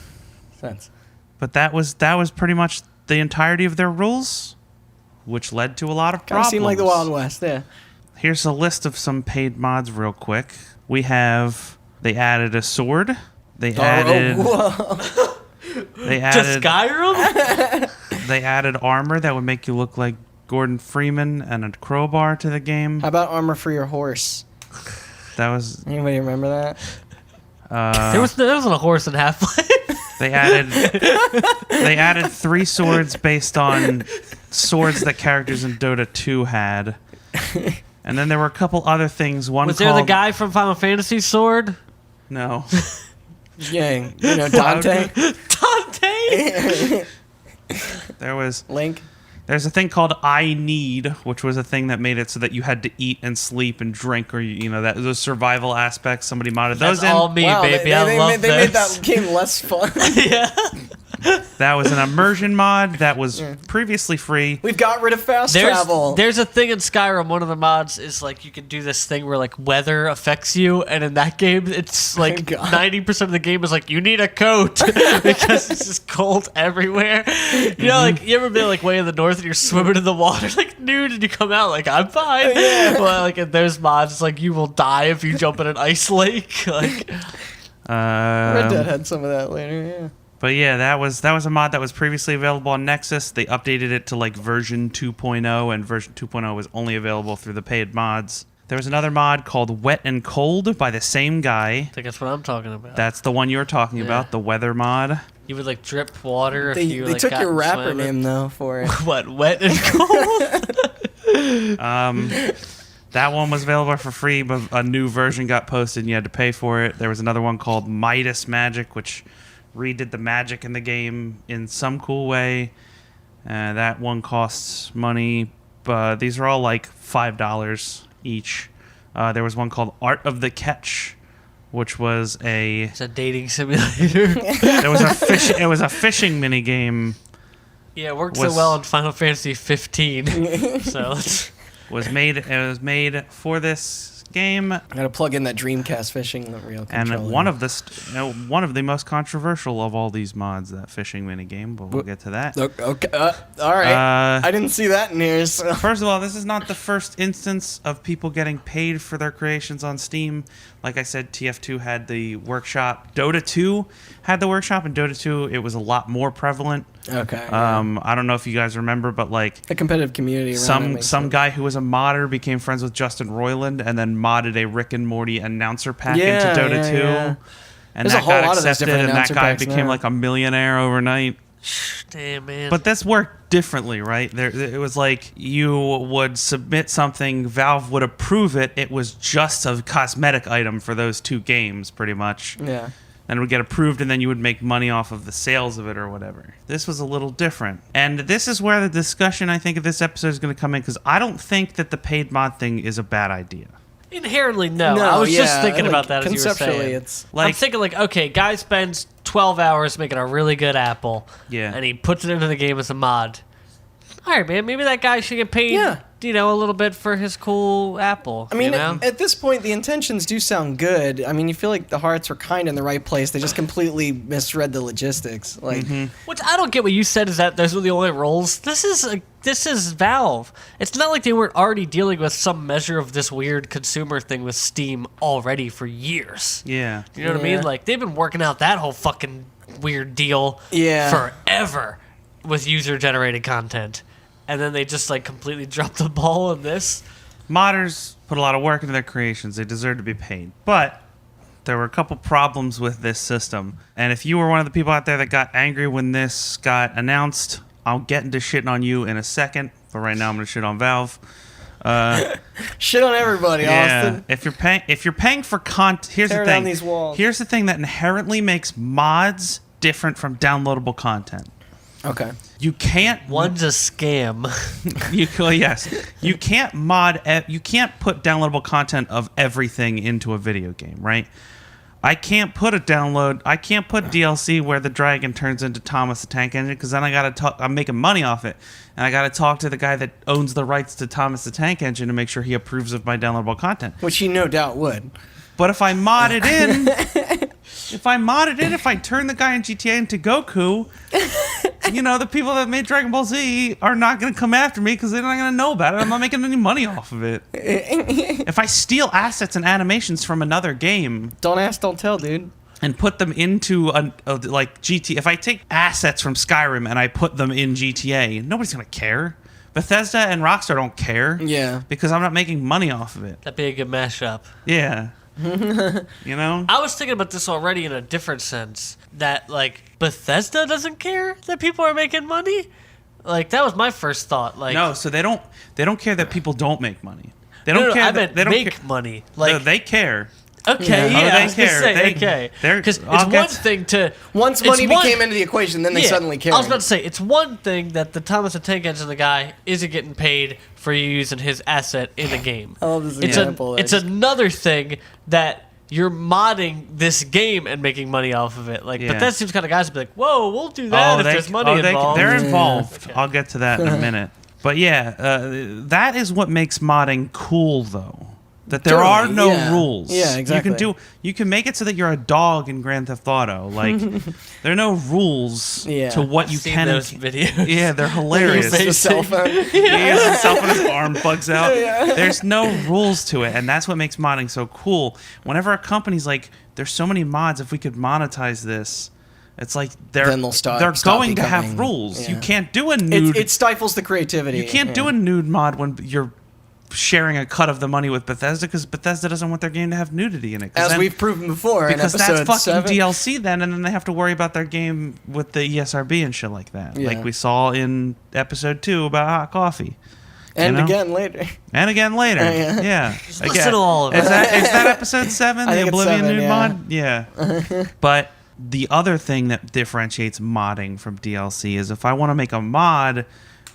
D: cents.
C: but that was pretty much the entirety of their rules, which led to a lot of
D: Kind of
C: problems.
D: seemed like the Wild West, yeah.
C: Here's a list of some paid mods real quick. They added a sword. They added
D: whoa.
C: they
B: To
C: added
B: Skyrim?
C: they added armor that would make you look like Gordon Freeman and a crowbar to the game.
D: How about armor for your horse?
C: That was
D: Anybody remember that?
B: There wasn't a horse in Half-Life.
C: they added 3 swords based on swords that characters in Dota 2 had. And then there were a couple other things. One
B: Was there the guy from Final Fantasy Sword?
C: No.
D: Yang. You know, Dante?
B: Dante?
D: Link?
C: There's a thing called I Need, which was a thing that made it so that you had to eat and sleep and drink, or that those survival aspects. Somebody modded those
B: That's
C: in.
B: all me, baby. I love
D: they made
B: this.
D: that game less fun.
B: Yeah.
C: That was an immersion mod that was previously free.
D: We've got rid of fast travel.
B: There's a thing in Skyrim. One of the mods is like you can do this thing where like weather affects you, and in that game, it's like
D: God.
B: 90% of the game is like you need a coat because it's just cold everywhere. You know, like you ever been like way in the north and you're swimming in the water like nude, and you come out like I'm fine. Well, like in those mods, it's like you will die if you jump in an ice lake. Like
D: Red Dead had some of that later, yeah.
C: But yeah, that was a mod that was previously available on Nexus. They updated it to like version 2.0, and version 2.0 was only available through the paid mods. There was another mod called Wet and Cold by the same guy.
B: I think that's what I'm talking about.
C: That's the one you're talking about, the weather mod.
B: You would like drip water if
D: They
B: you like
D: took
B: got
D: your rapper
B: swimming.
D: name, though, for it.
B: What, wet and cold?
C: That one was available for free, but a new version got posted and you had to pay for it. There was another one called Midas Magic, which redid the magic in the game in some cool way. That one costs money, but these are all like $5 each. There was one called Art of the Catch, which was
B: It's a dating simulator.
C: it was a fishing mini game
B: Yeah, it worked so well in Final Fantasy 15. So let's...
C: It was made for this game.
D: I gotta plug in that Dreamcast fishing reel controller.
C: And one of the most controversial of all these mods, that fishing minigame, but we'll get to that.
D: Okay, all right. I didn't see that in here. So.
C: First of all, this is not the first instance of people getting paid for their creations on Steam. Like I said, TF2 had the workshop. Dota 2 had the workshop, and Dota 2, it was a lot more prevalent.
D: Okay.
C: I don't know if you guys remember, but like
D: the competitive community around
C: some guy who was a modder became friends with Justin Roiland and then modded a Rick and Morty announcer pack into Dota 2.
D: Yeah.
C: And
D: There's
C: that
D: a whole
C: got
D: lot of those
C: accepted,
D: different
C: and that
D: announcer
C: guy
D: packs
C: became
D: now.
C: like a millionaire overnight.
B: Damn, man.
C: But this worked differently, right? It was like you would submit something, Valve would approve it. It was just a cosmetic item for those two games, pretty much.
D: Yeah.
C: And it would get approved, and then you would make money off of the sales of it or whatever. This was a little different. And this is where the discussion, I think, of this episode is going to come in, because I don't think that the paid mod thing is a bad idea.
B: Inherently, no. I was just thinking about that as you were
D: conceptually,
B: saying.
D: it's
B: I'm thinking like, okay, guy spends 12 hours making a really good apple.
C: Yeah.
B: And he puts it into the game as a mod. All right, man, maybe that guy should get paid, a little bit for his cool apple.
D: I mean,
B: you know?
D: at this point, the intentions do sound good. I mean, you feel like the hearts were kind of in the right place. They just completely misread the logistics. Like,
B: Which I don't get what you said is that those were the only roles. This is Valve. It's not like they weren't already dealing with some measure of this weird consumer thing with Steam already for years.
C: Yeah.
B: You know what I mean? Like, they've been working out that whole fucking weird deal forever with user-generated content. And then they just, like, completely dropped the ball on this.
C: Modders put a lot of work into their creations. They deserve to be paid. But there were a couple problems with this system. And if you were one of the people out there that got angry when this got announced, I'll get into shitting on you in a second. But right now I'm going to shit on Valve.
D: shit on everybody, Austin.
C: If you're paying for content, here's
D: Tear
C: the thing.
D: down these walls.
C: Here's the thing that inherently makes mods different from downloadable content.
D: Okay.
C: You can't.
B: One's a scam.
C: You can't mod. You can't put downloadable content of everything into a video game, right? I can't put DLC where the dragon turns into Thomas the Tank Engine, because then I'm making money off it, and I gotta talk to the guy that owns the rights to Thomas the Tank Engine to make sure he approves of my downloadable content.
D: Which he no doubt would.
C: But if I mod it in, if I turn the guy in GTA into Goku, the people that made Dragon Ball Z are not going to come after me because they're not going to know about it. I'm not making any money off of it. If I steal assets and animations from another game,
D: don't ask, don't tell, dude,
C: and put them into like GTA, if I take assets from Skyrim and I put them in GTA, nobody's going to care. Bethesda and Rockstar don't care.
D: Yeah.
C: Because I'm not making money off of it.
B: That'd be a good mashup.
C: Yeah.
B: I was thinking about this already in a different sense, that like Bethesda doesn't care that people are making money. Like, that was my first thought. Like,
C: no, so they don't care that people don't make money. They don't care.
B: I meant
C: they don't
B: make
C: care.
B: money. Like,
C: No, they care.
B: okay,
C: Yeah.
B: yeah,
C: Oh,
B: I was gonna say, okay, because it's one thing to
D: once money became into the equation, then they suddenly cared.
B: I was about to say, it's one thing that the Thomas the Tank Engine, the guy, isn't getting paid for using his asset in a game.
D: I love this example.
B: It's another thing that you're modding this game and making money off of it. Like,
C: Yeah.
B: but that seems kind of guys to be like, whoa, we'll do that if there's money involved.
C: They're involved.
B: Okay.
C: I'll get to that in a minute. But yeah, that is what makes modding cool, though. That there are no rules.
D: Yeah, exactly.
C: You can make it so that you're a dog in Grand Theft Auto. Like, there are no rules to what you
B: Seen
C: can.
B: those videos.
C: Yeah, they're hilarious.
D: The cell phone.
C: He has his cell phone, his arm bugs out. There's no rules to it, and that's what makes modding so cool. Whenever a company's like, "There's so many mods, if we could monetize this," it's like they're going to have rules.
D: Yeah.
C: You can't do a nude.
D: It stifles the creativity.
C: You can't do a nude mod when you're sharing a cut of the money with Bethesda, because Bethesda doesn't want their game to have nudity in it.
D: As we've proven before in
C: because
D: episode
C: that's fucking
D: 7.
C: DLC then, and then they have to worry about their game with the ESRB and shit like that.
D: Yeah.
C: Like we saw in episode 2 about hot coffee.
D: And again later.
C: And again later. Yeah.
B: Listen to all of it.
C: Is that episode 7?
D: I
C: The
D: think it's
C: Oblivion
D: 7,
C: nude
D: yeah.
C: mod? Yeah. But the other thing that differentiates modding from DLC is if I want to make a mod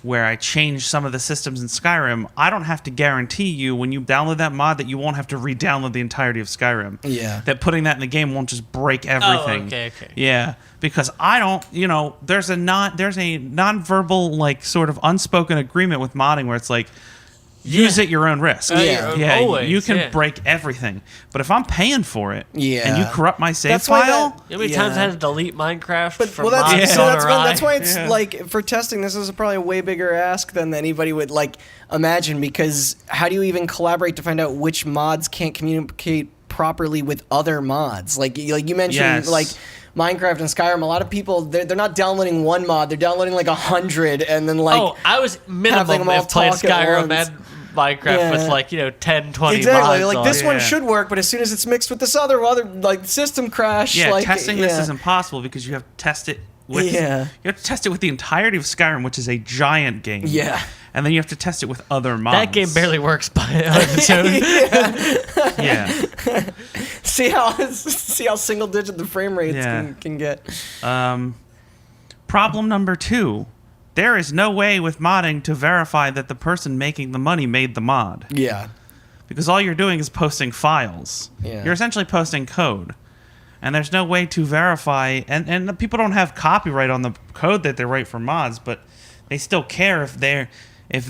C: where I change some of the systems in Skyrim, I don't have to guarantee you when you download that mod that you won't have to re-download the entirety of Skyrim.
D: Yeah.
C: That putting that in the game won't just break everything.
B: Oh, okay.
C: Yeah, because I don't, there's a non-verbal, like, sort of unspoken agreement with modding where it's like, use at your own risk.
B: Always,
C: you can break everything. But if I'm paying for it, and you corrupt my save
D: That's why
C: file,
B: You know how many times I had to delete Minecraft from
D: that's,
B: mods
D: so
B: on
D: that's,
B: Awry?
D: that's why it's like for testing. This is probably a way bigger ask than anybody would like imagine. Because how do you even collaborate to find out which mods can't communicate properly with other mods? Like you mentioned, like Minecraft and Skyrim. A lot of people they're not downloading one mod; they're downloading like 100, and then like
B: I was minimum
D: them all
B: if playing
D: talk at
B: Skyrim
D: once.
B: and Minecraft with like 10, 20
D: exactly
B: mods
D: like
B: on
D: this
B: it.
D: one should work, but as soon as it's mixed with this other like system crash. Like,
C: testing this is impossible because you have to test it with you have to test it with the entirety of Skyrim, which is a giant game.
D: Yeah.
C: And then you have to test it with other mods.
B: That game barely works by on its own.
C: Yeah.
D: see how single digit the frame rates can get.
C: Problem number 2. There is no way with modding to verify that the person making the money made the mod.
D: Yeah.
C: Because all you're doing is posting files.
D: Yeah.
C: You're essentially posting code. And there's no way to verify, and the people don't have copyright on the code that they write for mods, but they still care if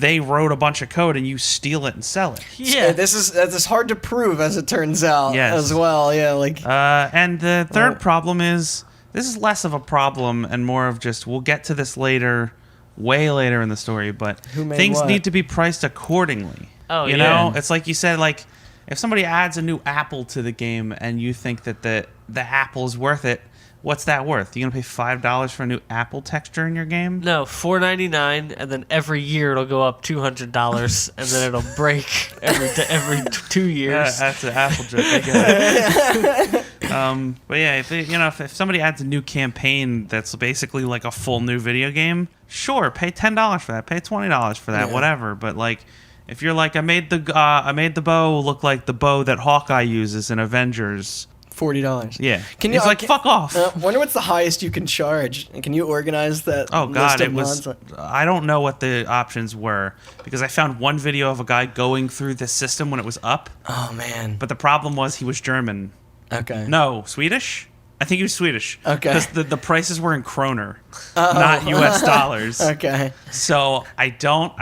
C: they wrote a bunch of code and you steal it and sell it.
B: Yeah.
D: This is hard to prove, as it turns out, as well. Yeah, like.
C: And the third problem is, this is less of a problem and more of just, we'll get to this later, way later in the story, but things need to be priced accordingly.
B: Oh,
C: you know? It's like you said, like, if somebody adds a new apple to the game and you think that the apple's worth it, what's that worth? You gonna pay $5 for a new apple texture in your game?
B: No, $4.99, and then every year it'll go up $200, and then it'll break every 2 years.
C: Yeah, that's an apple joke. I get it. But yeah, if somebody adds a new campaign that's basically like a full new video game, sure, pay $10 for that, pay $20 for that, whatever. But like, if you're like, I made the bow look like the bow that Hawkeye uses in Avengers.
D: $40.
C: Yeah. It's like, fuck off.
D: Wonder what's the highest you can charge. Can you organize that?
C: Oh God,
D: list of
C: it was.
D: mods?
C: I don't know what the options were because I found one video of a guy going through the system when it was up.
D: Oh man.
C: But the problem was he was German.
D: Okay.
C: No, Swedish. I think he was Swedish.
D: Okay.
C: Because the prices were in kroner, not U.S. dollars.
D: Okay.
C: So I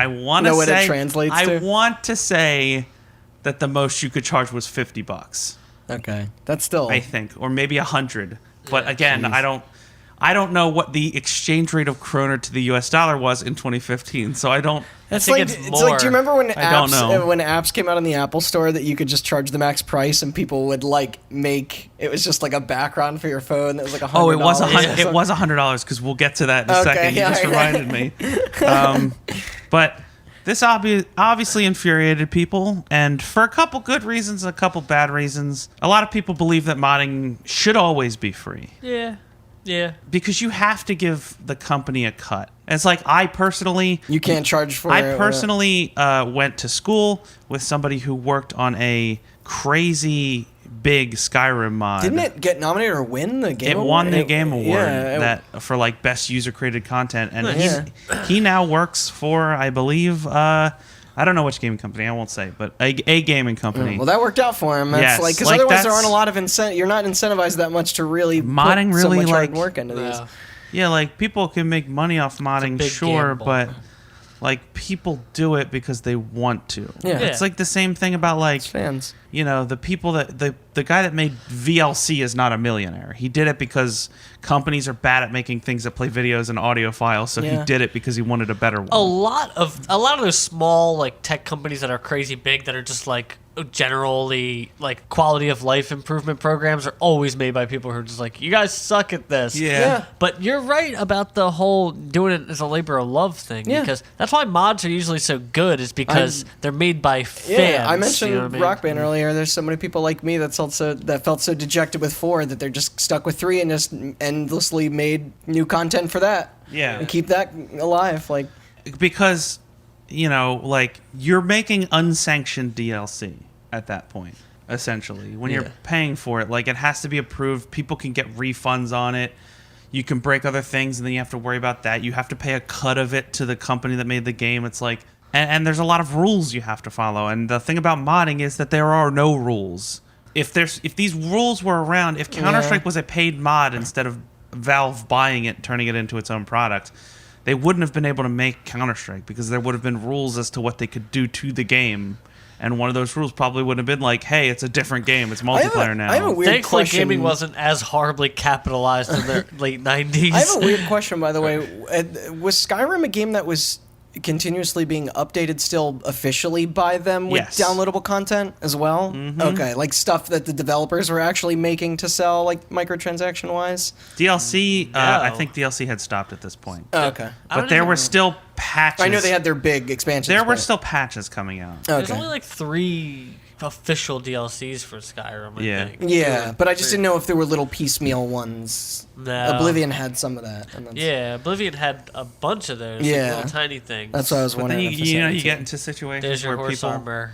C: want to
D: Know what
C: say.
D: it translates to?
C: I want to say that the most you could charge was $50.
D: Okay. That's still.
C: I think, or maybe 100. But again,
D: geez.
C: I don't know what the exchange rate of kroner to the U.S. dollar was in 2015. So I don't.
D: It's
B: think
D: like
B: it's
D: it's like. Do you
B: more.
D: remember when
C: I don't know.
D: when apps came out on the Apple Store that you could just charge the max price and people would like make it was just like a background for your phone that was like $100.
C: Oh, it was it was $100 because we'll get to that in a second. You just reminded me. But this obviously infuriated people, and for a couple good reasons and a couple bad reasons. A lot of people believe that modding should always be free.
B: Yeah.
C: Because you have to give the company a cut. It's like
D: you can't charge for it.
C: I personally went to school with somebody who worked on a crazy big Skyrim mod.
D: Didn't it get nominated or win the game award?
C: It won the game award
D: Yeah,
C: for like best user created content, and he now works for, I believe, I don't know which gaming company, I won't say, but a gaming company.
D: Well, that worked out for him. That's
C: Yes,
D: like because
C: like
D: otherwise there
C: that's-
D: aren't a lot of you're not incentivized that much to really
C: Modding
D: put so
C: really,
D: much hard
C: like-
D: work into these.
C: Yeah, like people can make money off modding,
B: big
C: sure,
B: gamble.
C: but like people do it because they want to.
D: Yeah.
C: It's like the same thing about like
D: Fans.
C: the people that the guy that made VLC is not a millionaire. He did it because companies are bad at making things that play videos and audio files, so he did it because he wanted a better one.
B: A lot of those small like tech companies that are crazy big that are just like generally like quality of life improvement programs are always made by people who are just like, you guys suck at this.
C: Yeah.
B: But you're right about the whole doing it as a labor of love thing, because that's why mods are usually so good, is because they're made by fans.
D: Yeah, I mentioned
B: you know what I mean?
D: Rock Band earlier. There's so many people like me that felt so dejected with 4 that they're just stuck with 3 and just endlessly made new content for that.
C: Yeah.
D: And keep that alive. Like,
C: Because, like you're making unsanctioned DLC at that point, essentially. When you're paying for it, like it has to be approved. People can get refunds on it. you can break other things, and then you have to worry about that. You have to pay a cut of it to the company that made the game. It's like, and there's a lot of rules you have to follow. And the thing about modding is that there are no rules. If these rules were around, if Counter-Strike was a paid mod instead of Valve buying it and turning it into its own product, they wouldn't have been able to make Counter-Strike because there would have been rules as to what they could do to the game. And one of those rules probably would have been like, hey, it's a different game. It's multiplayer now.
D: I have a weird
B: Thankfully,
D: question.
B: gaming wasn't as horribly capitalized in the late 90s.
D: I have a weird question, by the way. Was Skyrim a game that was continuously being updated still officially by them with downloadable content as well? Mm-hmm. Okay, like stuff that the developers were actually making to sell, like microtransaction wise?
C: DLC, I think DLC had stopped at this point.
D: Okay.
C: But there were still patches.
D: I know they had their big expansions.
C: There were still patches coming out.
B: There's only like 3 official DLCs for Skyrim, I think.
D: Yeah, but I just didn't know if there were little piecemeal ones.
B: No.
D: Oblivion had some of that.
B: Yeah, Oblivion had a bunch of those.
D: Yeah.
B: Little tiny things.
D: That's what I was
C: But
D: wondering.
C: then you get into situations
B: There's your
C: where
B: horse
C: people,
B: armor.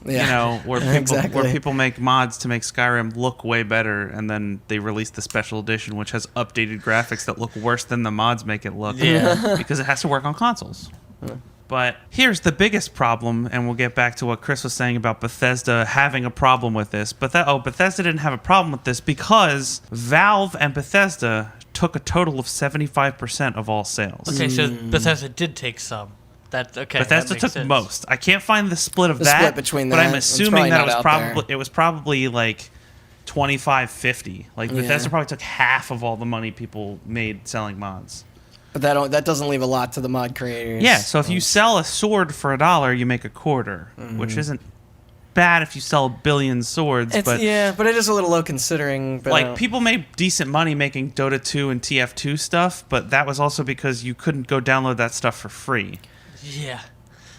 C: where people make mods to make Skyrim look way better, and then they release the special edition, which has updated graphics that look worse than the mods make it look.
B: Yeah.
C: Because it has to work on consoles. But here's the biggest problem, and we'll get back to what Chris was saying about Bethesda having a problem with this. But Bethesda didn't have a problem with this because Valve and Bethesda took a total of 75% of all sales.
B: Okay, so Bethesda did take some.
C: Bethesda took
B: sense.
C: most. I can't find the split of
D: The
C: that,
D: split between
C: but
D: that,
C: I'm
D: it's
C: assuming that
D: probably
C: it was probably like 25-50. Like Bethesda probably took half of all the money people made selling mods.
D: But that doesn't leave a lot to the mod creators.
C: Yeah, so if you sell a sword for $1, you make a quarter, which isn't bad if you sell a billion swords. But
D: but it is a little low considering. But
C: like people made decent money making Dota 2 and TF2 stuff, but that was also because you couldn't go download that stuff for free.
B: Yeah.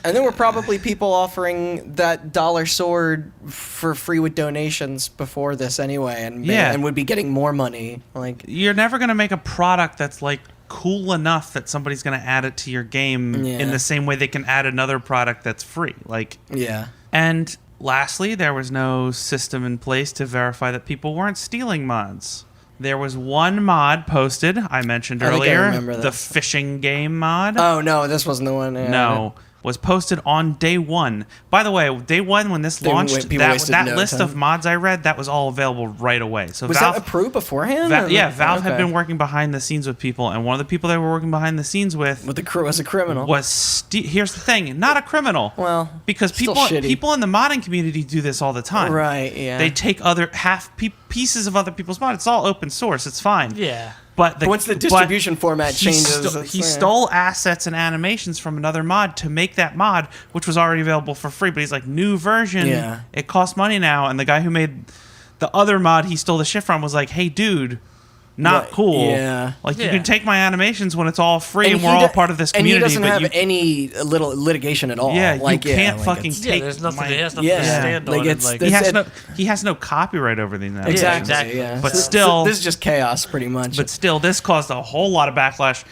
D: And there were probably people offering that dollar sword for free with donations before this anyway, and would be getting more money. Like
C: you're never gonna make a product that's like cool enough that somebody's gonna add it to your game in the same way they can add another product that's free. And lastly, there was no system in place to verify that people weren't stealing mods. There was one mod posted, I mentioned earlier, the fishing game mod.
D: Oh, no, this wasn't the one.
C: No, was posted on day one. By the way, day one when this launched, that list of mods I read, that was all available right away. So
D: was
C: Valve,
D: that approved beforehand?
C: Valve had been working behind the scenes with people, and one of the people they were working behind the scenes with
D: was a criminal.
C: Here's the thing, not a criminal.
D: Well,
C: because people in the modding community do this all the time.
D: Right, yeah.
C: They take other pieces of other people's mods. It's all open source. It's fine.
B: Yeah.
C: But
D: once the distribution format changes,
C: he stole assets and animations from another mod to make that mod, which was already available for free. But he's like, new version, it costs money now. And the guy who made the other mod he stole the shit from was like, hey, dude, not cool.
D: Yeah.
C: Like, you can take my animations when it's all free and we're all part of this community.
D: And he doesn't have any little litigation at all.
C: Yeah, you can't fucking take...
B: there's nothing, he has nothing to stand on.
C: He has no copyright over these animations.
D: Exactly, yeah.
C: But still...
D: This is just chaos, pretty much.
C: But still, this caused a whole lot of backlash,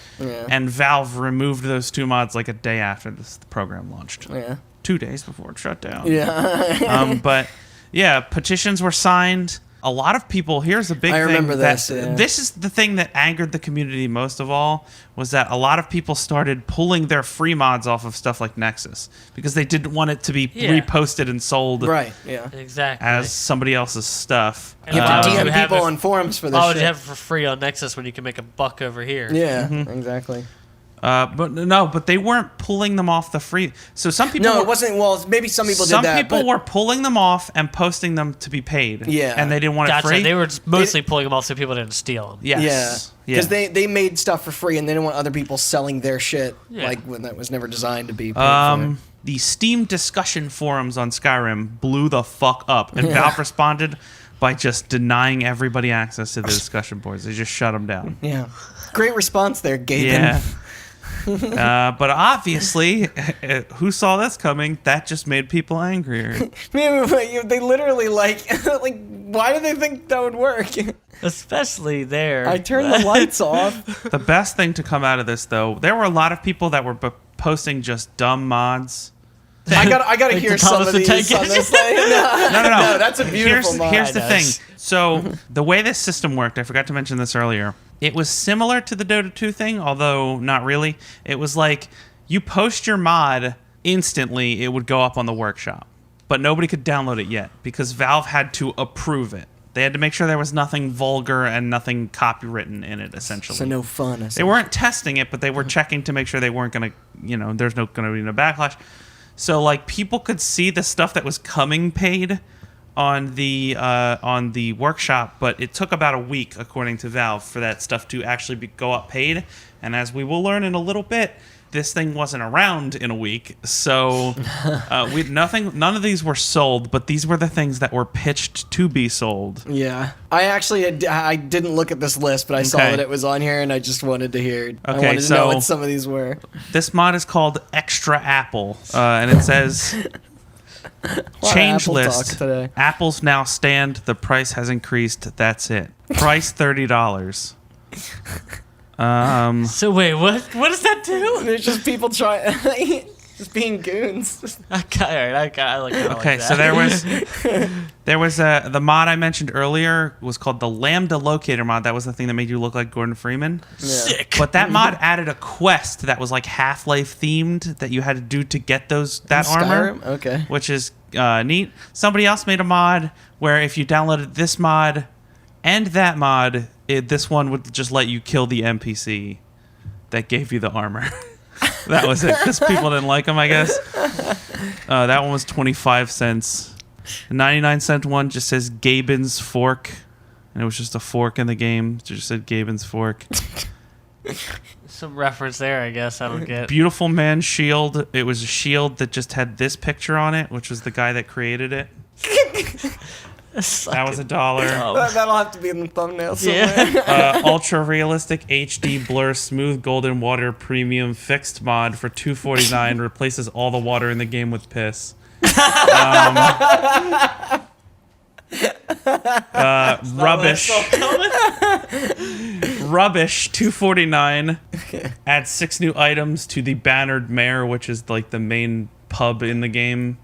C: and Valve removed those 2 mods like a day after the program launched.
D: Yeah.
C: 2 days before it shut down.
D: Yeah.
C: But, yeah, petitions were signed... A lot of people, here's the big thing. I remember this. This is the thing that angered the community most of all, was that a lot of people started pulling their free mods off of stuff like Nexus because they didn't want it to be reposted and sold as somebody else's stuff.
D: And you have to DM people on forums for this shit.
B: You have it for free on Nexus when you can make $1 over here.
D: Yeah, exactly.
C: But they weren't pulling them off the free. So some people.
D: No, it wasn't. Well, maybe some people did that.
C: Some people were pulling them off and posting them to be paid.
D: Yeah,
C: and they didn't want it free.
B: They were mostly pulling them off so people didn't steal them.
C: Yes.
D: Yeah, because they made stuff for free and they didn't want other people selling their shit like when that was never designed to be paid for.
C: The Steam discussion forums on Skyrim blew the fuck up, and Valve responded by just denying everybody access to the discussion boards. They just shut them down.
D: Yeah, great response there, Gaben.
C: Yeah. But obviously, who saw this coming? That just made people angrier.
D: They literally like, why do they think that would work?
B: Especially there.
D: I turned the lights off.
C: The best thing to come out of this, though, there were a lot of people that were posting just dumb mods
D: I gotta
B: Like
D: hear
B: the
D: some
B: Thomas
D: of
B: the
D: these
B: Tank
D: on this thing. No,
C: No.
D: that's a beautiful mod.
C: Here's the thing.
B: Nice.
C: So the way this system worked, I forgot to mention this earlier. It was similar to the Dota 2 thing, although not really. It was like you post your mod instantly, it would go up on the workshop, but nobody could download it yet because Valve had to approve it. They had to make sure there was nothing vulgar and nothing copywritten in it, essentially.
D: So no fun.
C: They weren't testing it, but they were checking to make sure they weren't going to, there's no going to be no backlash. So like people could see the stuff that was coming paid on the workshop, but it took about a week, according to Valve, for that stuff to actually go up paid. And as we will learn in a little bit, this thing wasn't around in a week, so none of these were sold, but these were the things that were pitched to be sold.
D: Yeah, I didn't look at this list, but I saw
C: Okay.
D: that it was on here, and I just wanted to hear. I
C: Okay,
D: wanted to know what some of these were.
C: This mod is called Extra Apple, and it says change
D: Apple talk
C: list.
D: today.
C: Apples now stand. The price has increased. That's it. Price $30.
B: So wait, what does that do?
D: There's just people trying, just being goons.
B: Okay, all right, I like that.
C: Okay, so there was the mod I mentioned earlier was called the Lambda Locator mod. That was the thing that made you look like Gordon Freeman.
B: Sick.
C: But that mod added a quest that was like Half-Life themed that you had to do to get that armor.
D: Skyrim? Okay.
C: Which is neat. Somebody else made a mod where if you downloaded this mod and that mod, this one would just let you kill the NPC that gave you the armor. That was it, because people didn't like them, I guess. That one was 25 cents. The 99-cent one just says Gaben's Fork, and it was just a fork in the game. It just said Gaben's Fork.
B: Some reference there, I guess. I don't get.
C: Beautiful Man Shield. It was a shield that just had this picture on it, which was the guy that created it. That was $1.
D: That'll have to be in the thumbnail somewhere.
B: Yeah.
C: Ultra realistic HD blur smooth golden water premium fixed mod for $2.49 replaces all the water in the game with piss. Rubbish. Rubbish $2.49. Add 6 new items to the Bannered Mare, which is like the main pub in the game,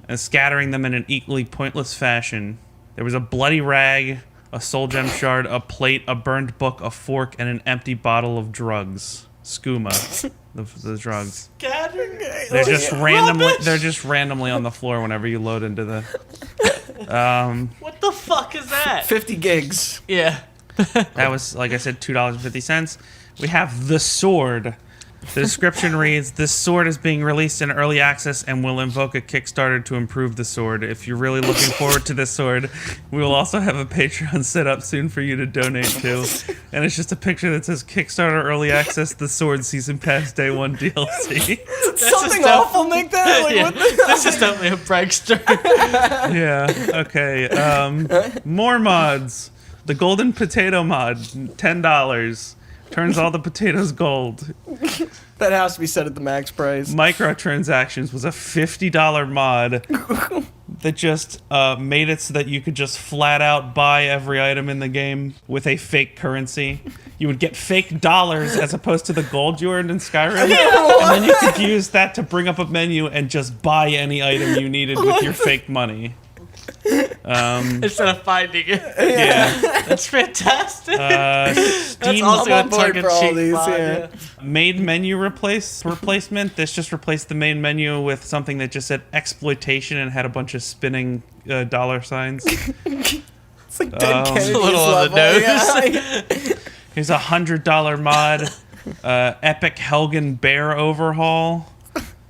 C: and scattering them in an equally pointless fashion. There was a bloody rag, a soul gem shard, a plate, a burned book, a fork, and an empty bottle of drugs. Skooma, the drugs. They're just randomly. They're just randomly on the floor whenever you load into the.
B: What the fuck is that?
D: 50 gigs.
B: Yeah.
C: That was, like I said, $2.50. We have the sword. The description reads, this sword is being released in early access and will invoke a Kickstarter to improve the sword. If you're really looking forward to this sword, we will also have a Patreon set up soon for you to donate to. And it's just a picture that says Kickstarter early access, the sword season pass day 1 DLC.
D: Something awful make that? Like,
B: Yeah,
D: what the
B: this is definitely a prankster.
C: Yeah, okay. More mods. The Golden Potato mod, $10. Turns all the potatoes gold.
D: That has to be set at the max price.
C: Microtransactions was a $50 mod that just made it so that you could just flat out buy every item in the game with a fake currency. You would get fake dollars as opposed to the gold you earned in Skyrim. And then you could use that to bring up a menu and just buy any item you needed with your fake money.
B: Instead of finding it.
C: Yeah.
B: That's fantastic.
C: Steam
B: That's also
D: I'm
B: a
D: on board for all
B: tongue-in-cheek
D: these,
B: mod,
D: yeah.
C: main menu replacement. This just replaced the main menu with something that just said exploitation and had a bunch of spinning dollar signs.
D: It's like Dead Kennedy's
B: a little on the
D: level.
B: nose.
D: Yeah.
C: Here's a $100 mod. Epic Helgen Bear Overhaul.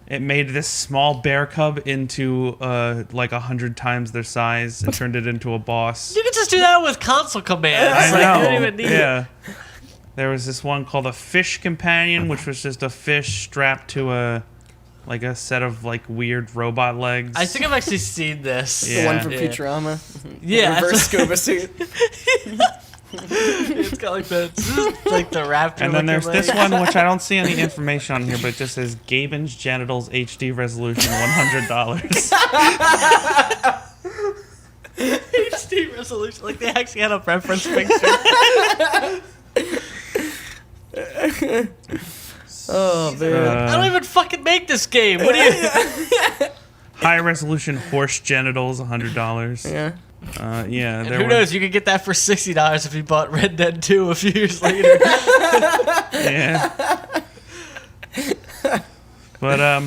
C: It made this small bear cub into like 100 times their size and turned it into a boss.
B: You can just do that with console commands.
C: I
B: Like,
C: know.
B: you don't even need
C: Yeah. There was this one called a Fish Companion, which was just a fish strapped to a set of like weird robot legs.
B: I think I've actually seen this.
D: The
C: Yeah.
D: one from
B: Yeah.
D: Futurama.
B: Yeah.
D: Reverse scuba suit.
B: It's got like like the raptor.
C: And then there's
B: looking
C: this
B: leg.
C: one, which I don't see any information on here, but it just says Gaben's Genitals HD resolution, $100.
B: HD resolution. Like they actually had a reference picture.
D: Oh, man.
B: I don't even fucking make this game. What do you?
C: High resolution horse genitals, $100.
D: Yeah.
C: Yeah.
B: And
C: there
B: who
C: were-
B: knows? You could get that for $60 if you bought Red Dead 2 a few years later.
C: Yeah. But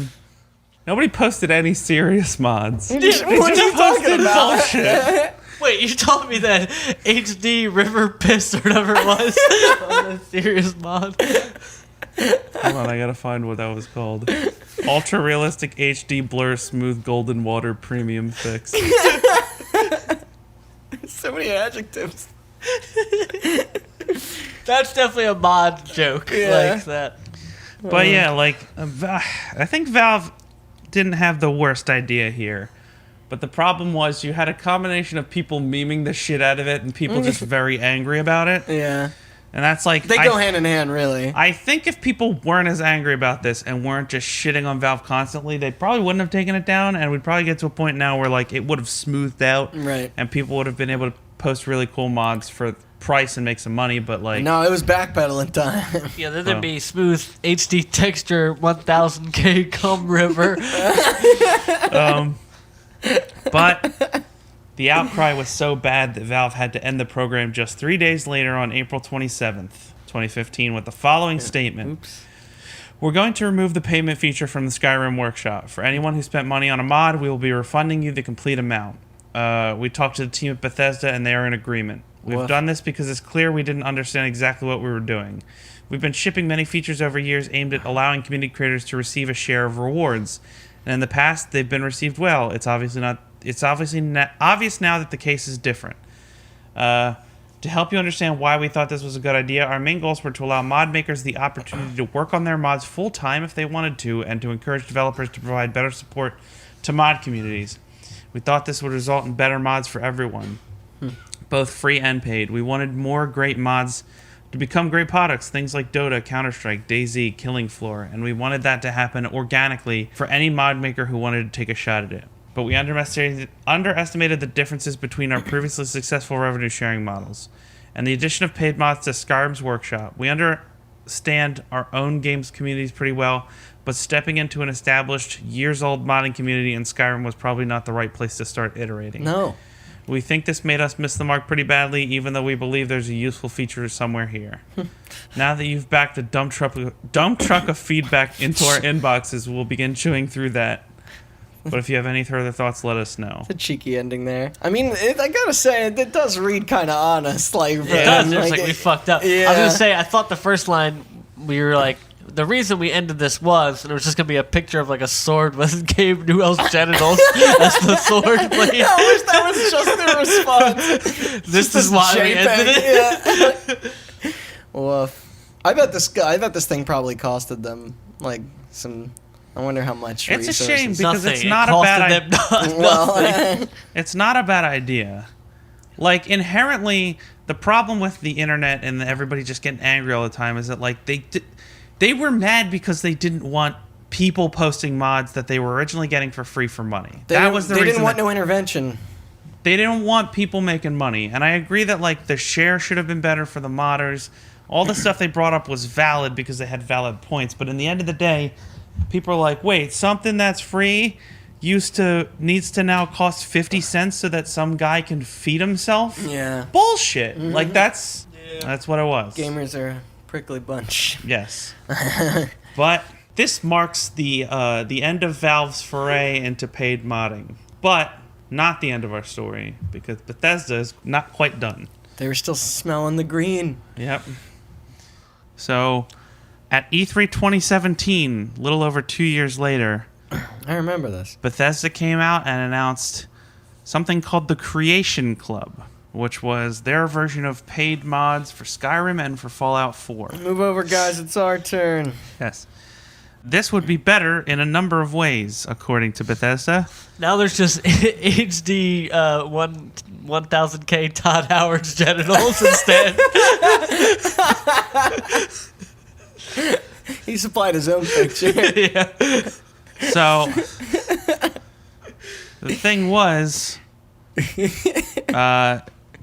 C: nobody posted any serious mods.
D: What are you talking about?
C: Bullshit.
B: Wait, you told me that HD River Piss or whatever it was on the serious mod.
C: Hold on, I gotta find what that was called. Ultra realistic HD blur smooth golden water premium fix.
D: So many adjectives.
B: That's definitely a mod joke
D: Yeah.
B: like that.
C: But yeah, like I think Valve didn't have the worst idea here. But the problem was you had a combination of people memeing the shit out of it and people just very angry about it.
D: Yeah.
C: And that's like
D: They go hand in hand, really.
C: I think if people weren't as angry about this and weren't just shitting on Valve constantly, they probably wouldn't have taken it down, and we'd probably get to a point now where like it would have smoothed out,
D: Right.
C: and people would have been able to post really cool mods for price and make some money. But like,
D: No, it was backpedaling time.
B: Yeah, then there'd
C: Oh.
B: be smooth HD texture 1000K cum river.
C: but the outcry was so bad that Valve had to end the program just 3 days later on April 27th, 2015, with the following statement.
D: Oops.
C: We're going to remove the payment feature from the Skyrim workshop. For anyone who spent money on a mod, we will be refunding you the complete amount. We talked to the team at Bethesda, and they are in agreement. We've
D: Woof.
C: done this because it's clear we didn't understand exactly what we were doing. We've been shipping many features over years aimed at allowing community creators to receive a share of rewards. And in the past, they've been received well. It's obviously not. It's obvious now that the case is different. To help you understand why we thought this was a good idea, our main goals were to allow mod makers the opportunity to work on their mods full time if they wanted to, and to encourage developers to provide better support to mod communities. We thought this would result in better mods for everyone, both free and paid. We wanted more great mods to become great products, things like Dota, Counter-Strike, DayZ, Killing Floor, and we wanted that to happen organically for any mod maker who wanted to take a shot at it. But we underestimated the differences between our previously successful revenue-sharing models and the addition of paid mods to Skyrim's workshop. We understand our own games communities pretty well, but stepping into an established, years-old modding community in Skyrim was probably not the right place to start iterating.
D: No.
C: We think this made us miss the mark pretty badly, even though we believe there's a useful feature somewhere here. Now that you've backed a dump truck of feedback into our inboxes, we'll begin chewing through that. But if you have any further thoughts, let us know.
D: The cheeky ending there. I mean, I gotta say, it does read kind of honest. Like,
B: It does. It's like we fucked up. I was
D: Yeah.
B: gonna say, I thought the first line we were like, the reason we ended this was, and it was just gonna be a picture of like a sword with Gabe Newell's genitals as the sword blade.
D: I wish that was just the response.
B: This is why we ended it.
D: Yeah. Woof. I bet this thing probably costed them like some. I wonder how much.
C: It's a
D: resources.
C: shame because
B: Nothing.
C: it's
B: It
C: not a
B: costed
C: bad
B: them
C: idea.
B: nothing.
C: It's not a bad idea. Like, inherently, the problem with the internet and everybody just getting angry all the time is that, like, they were mad because they didn't want people posting mods that they were originally getting for free for money. That was the
D: They
C: reason.
D: didn't want
C: that-
D: no intervention.
C: They didn't want people making money. And I agree that, like, the share should have been better for the modders. All the stuff they brought up was valid because they had valid points. But in the end of the day, people are like, wait, something that's free needs to now cost 50 cents so that some guy can feed himself?
D: Yeah.
C: Bullshit. Like, that's what it was.
D: Gamers are a prickly bunch.
C: Yes. But this marks the end of Valve's foray into paid modding. But not the end of our story, because Bethesda is not quite done.
D: They were still smelling the green.
C: Yep. So, at E3 2017, a little over 2 years later,
D: I remember this.
C: Bethesda came out and announced something called the Creation Club, which was their version of paid mods for Skyrim and for Fallout 4.
D: Move over, guys. It's our turn.
C: Yes. This would be better in a number of ways, according to Bethesda.
B: Now there's just HD 1000K Todd Howard's genitals instead.
D: He supplied his own picture.
B: Yeah.
C: So, the thing was,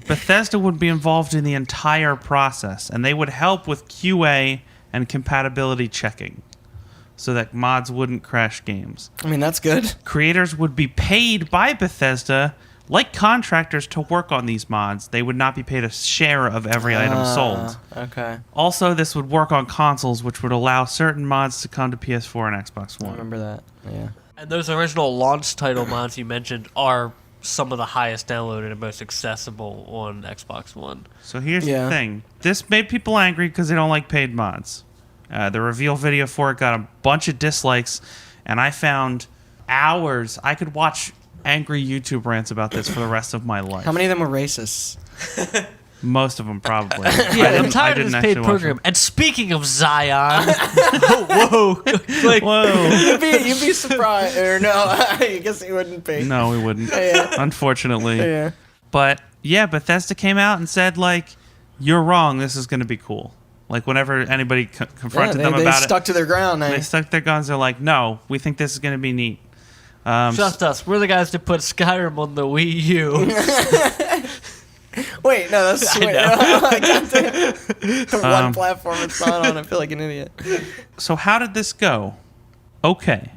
C: Bethesda would be involved in the entire process, and they would help with QA and compatibility checking. so that mods wouldn't crash games.
D: I mean, that's good.
C: Creators would be paid by Bethesda like contractors to work on these mods. They would not be paid a share of every item sold.
D: Okay.
C: Also, this would work on consoles, which would allow certain mods to come to PS4 and Xbox
D: I
C: One.
D: remember that. Yeah.
B: And those original launch title mods you mentioned are some of the highest downloaded and most accessible on Xbox One.
C: So here's
D: Yeah.
C: the thing. This made people angry because they don't like paid mods. The reveal video for it got a bunch of dislikes, and I found hours. I could watch angry YouTube rants about this for the rest of my life.
D: How many of them were racists?
C: Most of them, probably.
B: Yeah, I'm tired of this paid program. And speaking of Zion, whoa, like,
C: Whoa.
D: You'd be surprised. Or no, I guess you wouldn't be.
C: No, we wouldn't.
D: Yeah.
C: Unfortunately.
D: Yeah.
C: But yeah, Bethesda came out and said, like, you're wrong. This is going to be cool. Like, whenever anybody confronted them
D: They
C: about
D: stuck to their ground.
C: it, they stuck their guns. They're like, no, we think this is going to be neat.
B: Just us. We're the guys that put Skyrim on the Wii U.
D: Wait, no, that's
B: I
D: sweet.
B: know.
D: One platform it's not on. I feel like an idiot.
C: So how did this go? Okay,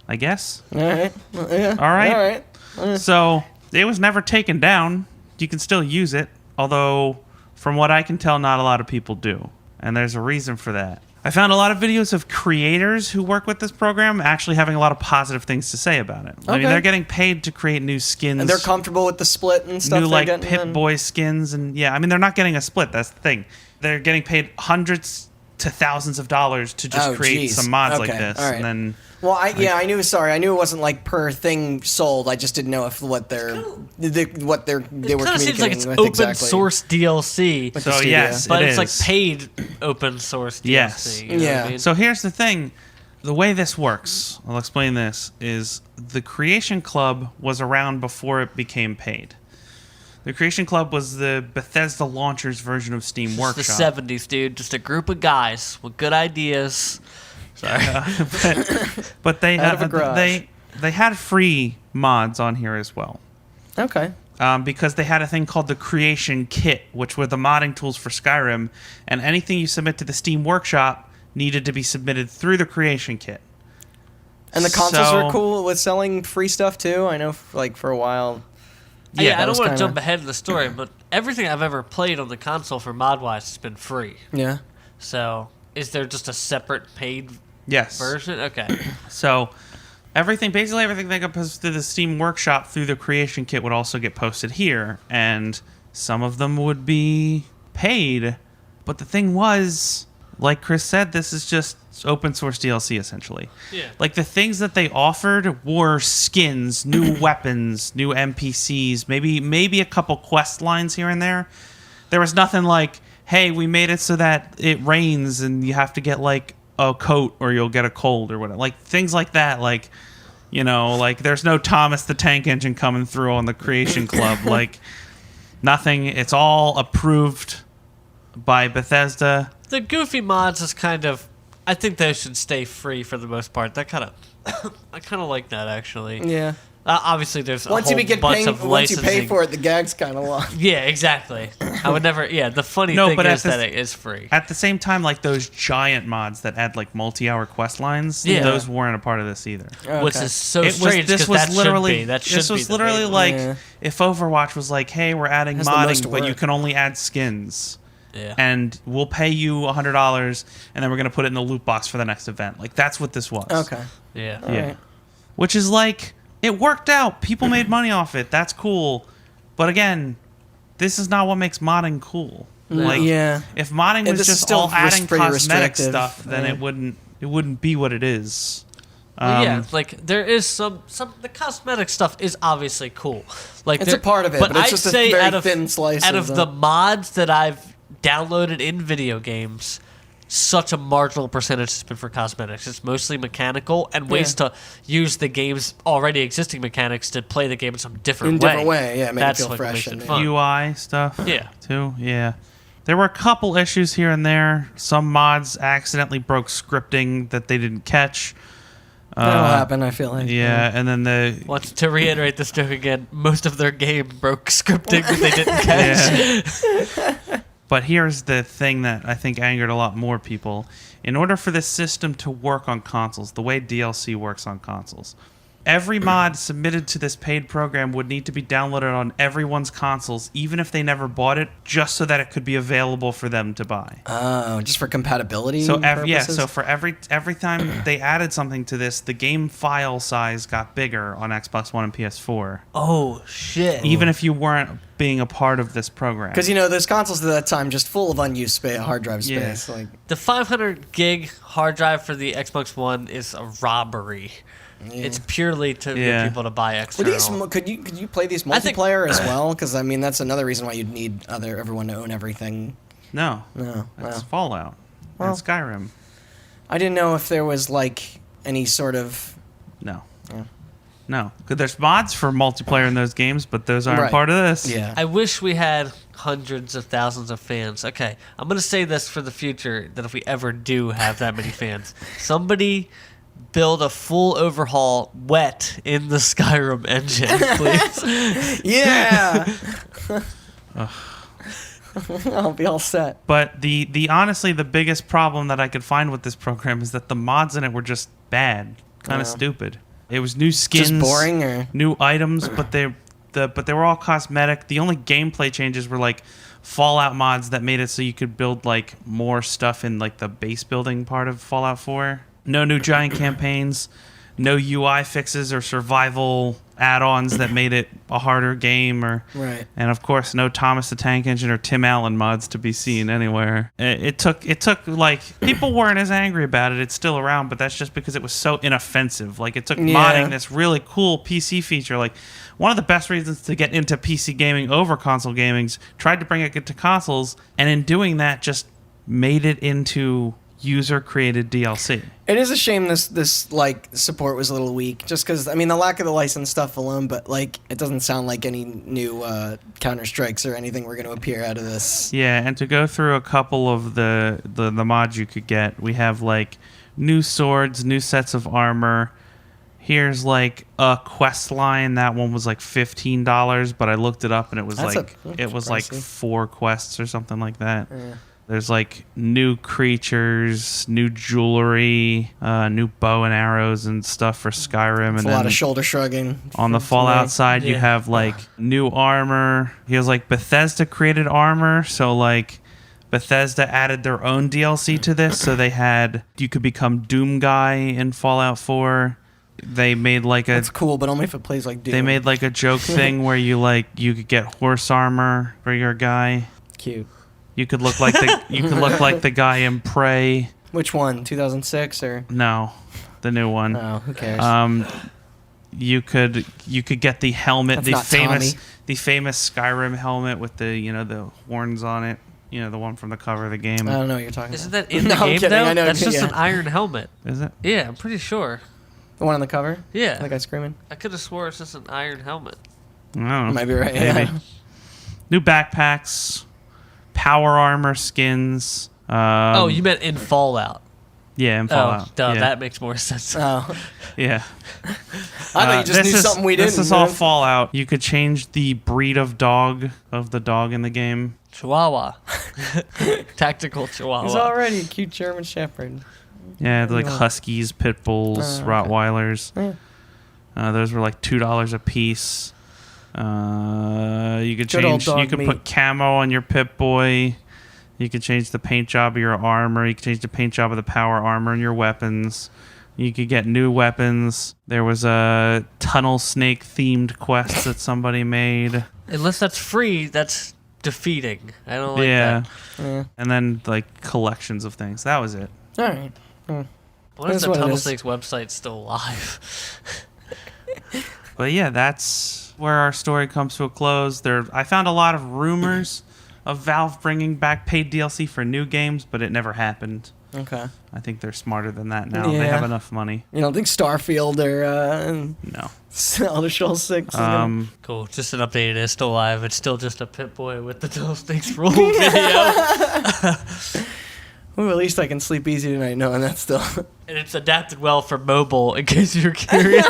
C: I guess.
D: All right. Yeah.
C: All right.
D: All right.
C: So it was never taken down. You can still use it, although from what I can tell, not a lot of people do. And there's a reason for that. I found a lot of videos of creators who work with this program actually having a lot of positive things to say about it. I mean,
D: Okay.
C: they're getting paid to create new skins.
D: And they're comfortable with the split and stuff.
C: New,
D: they're
C: like,
D: getting
C: Pip
D: in.
C: Boy skins. And yeah, I mean, they're not getting a split. That's the thing. They're getting paid hundreds to thousands of dollars to just create
D: geez.
C: some mods like
D: Okay,
C: this.
D: all right.
C: And then...
D: Well, I knew. Sorry, I knew it wasn't like per thing sold. I just didn't know if what they were
B: It kind of seems like it's
D: with
B: open
D: exactly.
B: source DLC,
D: With
C: So
D: the studio.
C: yes,
B: but
C: it
B: it's like
C: is.
B: paid open source DLC.
C: Yes.
B: You know what
D: Yeah.
B: I mean?
C: So here's the thing. The way this works, I'll explain this, is the Creation Club was around before it became paid. The Creation Club was the Bethesda Launcher's version of Steam
B: It's
C: Workshop.
B: the 70s, dude. Just a group of guys with good ideas. Sorry.
C: But they
D: Out of a garage.
C: they had free mods on here as well.
D: Okay.
C: Because they had a thing called the Creation Kit, which were the modding tools for Skyrim, and anything you submit to the Steam Workshop needed to be submitted through the Creation Kit.
D: And the consoles
C: So-
D: were cool with selling free stuff too. I know, for a while.
B: Yeah, I
D: that
B: don't
D: was
B: want to
D: kinda-
B: jump ahead in the story, but everything I've ever played on the console for mod-wise has been free.
D: Yeah.
B: So, is there just a separate paid
C: Yes.
B: version? Okay.
C: So basically everything that got posted to the Steam Workshop through the Creation Kit would also get posted here, and some of them would be paid. But the thing was, like Chris said, this is just open source DLC essentially.
B: Yeah.
C: Like the things that they offered were skins, new weapons, new NPCs, maybe a couple quest lines here and there. There was nothing like, hey, we made it so that it rains and you have to get like a coat or you'll get a cold or whatever. Like things like that. Like, you know, like there's no Thomas the Tank Engine coming through on the Creation Club. Like nothing. It's all approved by Bethesda.
B: The goofy mods is kind of... I think they should stay free for the most part. That kind of... I kind of like that, actually.
D: Yeah.
B: Obviously, there's a whole bunch of
D: once you
B: licensing.
D: pay for it, the gag's kind of long.
B: Yeah, exactly. I would never... Yeah, the funny
C: No,
B: thing
C: but
B: is
C: at
B: that
C: the-
B: it is free.
C: At the same time, like those giant mods that add like multi-hour quest lines,
B: Yeah.
C: those weren't a part of this either.
B: Which
D: Okay.
B: is so strange because that should be. That should
C: this was
B: be the
C: literally
B: main one.
C: like
D: Yeah.
C: if Overwatch was like, hey, we're adding
D: Has the most
C: modding, but you
D: work.
C: can only add skins.
B: Yeah.
C: And we'll pay you $100, and then we're gonna put it in the loot box for the next event. Like that's what this was.
D: Okay.
B: Yeah.
C: Yeah.
D: Alright.
C: Which is like it worked out. People made money off it. That's cool. But again, this is not what makes modding cool. Like
D: Yeah.
C: if modding
D: Yeah,
C: was
D: this is
C: just
D: still
C: all adding
D: pretty
C: cosmetic
D: restrictive.
C: stuff, then
D: Yeah.
C: it wouldn't be what it is.
B: Well, yeah, like there is some the cosmetic stuff is obviously cool. Like
D: It's a part of it, but it's
B: I'd
D: just a
B: say
D: very
B: out of,
D: thin slice
B: Out
D: of
B: of
D: the-
B: the mods that I've downloaded in video games, such a marginal percentage has been for cosmetics. It's mostly mechanical and ways to use the game's already existing mechanics to play the game in some different way.
D: Different way, yeah, make
B: That's
D: it feel
B: what
D: fresh.
B: makes it
D: And,
B: fun.
C: UI stuff.
B: Yeah.
C: Too. Yeah. There were a couple issues here and there. Some mods accidentally broke scripting that they didn't catch.
D: That'll happen, I feel like.
C: Yeah, and then the
B: Want to reiterate this joke again? Most of their game broke scripting that they didn't catch.
C: But here's the thing that I think angered a lot more people. In order for this system to work on consoles, the way DLC works on consoles, every mod submitted to this paid program would need to be downloaded on everyone's consoles, even if they never bought it, just so that it could be available for them to buy.
D: Oh, just for compatibility
C: So
D: purposes?
C: so for every time they added something to this, the game file size got bigger on Xbox One and PS4,
B: Oh shit!
C: even if you weren't being a part of this program.
D: Because, those consoles at that time just full of unused hard drive
C: Yeah.
D: space. Like,
B: The 500 gig hard drive for the Xbox One is a robbery. It's purely to
C: Yeah.
B: get people to buy
D: were
B: external.
D: these, could you play these
B: I think-
D: multiplayer as well? Because, that's another reason why you'd need everyone to own everything.
C: No,
D: No,
C: that's
D: wow.
C: Fallout and Skyrim.
D: I didn't know if there was, any sort of...
C: No.
D: Yeah.
C: No. 'Cause there's mods for multiplayer in those games, but those aren't
D: Right.
C: part of this.
D: Yeah.
B: I wish we had hundreds of thousands of fans. Okay, I'm gonna say this for the future, that if we ever do have that many fans, somebody build a full overhaul wet in the Skyrim engine, please.
D: Yeah! I'll be all set.
C: But the honestly, the biggest problem that I could find with this program is that the mods in it were just bad, kind of stupid. It was new skins,
D: Just boring, or...
C: new items, but they were all cosmetic. The only gameplay changes were like Fallout mods that made it so you could build like more stuff in like the base building part of Fallout 4. No new giant campaigns, no UI fixes or survival add-ons that made it a harder game,
D: Right.
C: and of course no Thomas the Tank Engine or Tim Allen mods to be seen anywhere. It took like, people weren't as angry about it. It's still around, but that's just because it was so inoffensive. Like, it took modding this really cool PC feature. Like, one of the best reasons to get into PC gaming over console gaming's tried to bring it to consoles, and in doing that just made it into user-created DLC.
D: It is a shame this support was a little weak, just because, the lack of the licensed stuff alone, but, it doesn't sound like any new Counter-Strikes or anything were going to appear out of this.
C: Yeah, and to go through a couple of the mods you could get, we have, new swords, new sets of armor. Here's, a quest line. That one was, $15, but I looked it up, and it was,
D: That's pricey.
C: 4 quests or something like that.
D: Yeah.
C: There's new creatures, new jewelry, new bow and arrows and stuff for Skyrim.
D: It's
C: and
D: a
C: then
D: lot of shoulder shrugging.
C: on the Fallout side, you
B: Yeah.
C: have new armor. He has Bethesda created armor, so Bethesda added their own DLC to this. So you could become Doom Guy in Fallout 4. They made
D: That's cool, but only if it plays like Doom.
C: they made a joke thing where you could get horse armor for your guy.
D: Cute.
C: You could look like the guy in Prey.
D: Which one? 2006 or?
C: No, the new one.
D: Oh, who cares?
C: You could get the helmet,
D: That's not
C: the famous Skyrim helmet with the horns on it. The one from the cover of the game.
D: I don't know what you're talking
B: Isn't
D: about.
B: that in
D: No,
B: the
D: I'm
B: game
D: kidding,
B: though?
D: I know,
B: That's just
D: yeah.
B: an iron helmet.
C: Is it?
B: Yeah, I'm pretty sure.
D: The one on the cover?
B: Yeah,
D: That guy screaming?
B: I could have swore it's just an iron helmet.
C: I don't know.
D: You might be right.
C: Maybe.
D: Yeah.
C: New backpacks, power armor skins.
B: Oh, you meant in Fallout.
C: Yeah, in Fallout.
B: Oh, duh,
C: yeah.
B: that makes more sense.
D: Oh.
C: Yeah.
D: I thought you just
C: This
D: knew
C: is-
D: something we didn't.
C: This is all
D: man.
C: Fallout. You could change the breed of the dog in the game.
B: Chihuahua. Tactical Chihuahua.
D: He's already a cute German Shepherd.
C: Yeah, they're
D: Yeah.
C: huskies, pit bulls,
D: Okay.
C: Rottweilers.
D: Yeah.
C: Those were $2 a piece. You could
D: Good old
C: change.
D: dog
C: You could
D: meat.
C: put camo on your Pip Boy. You could change the paint job of your armor. You could change the paint job of the power armor and your weapons. You could get new weapons. There was a tunnel snake themed quest that somebody made.
B: Unless that's free, that's defeating. I don't like
C: Yeah,
B: that.
D: Yeah.
C: and then collections of things. That was it.
D: All right.
B: What
D: That's
B: if the
D: what it
B: Tunnel
D: is.
B: Snakes website's still alive?
C: But yeah, that's where our story comes to a close. I found a lot of rumors of Valve bringing back paid DLC for new games, but it never happened.
D: Okay.
C: I think they're smarter than that now. They
D: Yeah.
C: have enough money.
D: You don't think Starfield or
C: No.
D: Elder Scrolls 6 is gonna...
B: Cool. Just an update. It is still alive. It's still just a Pit Boy with the Tunnel Snakes rule video.
D: Ooh, at least I can sleep easy tonight knowing that still.
B: And it's adapted well for mobile, in case you're curious.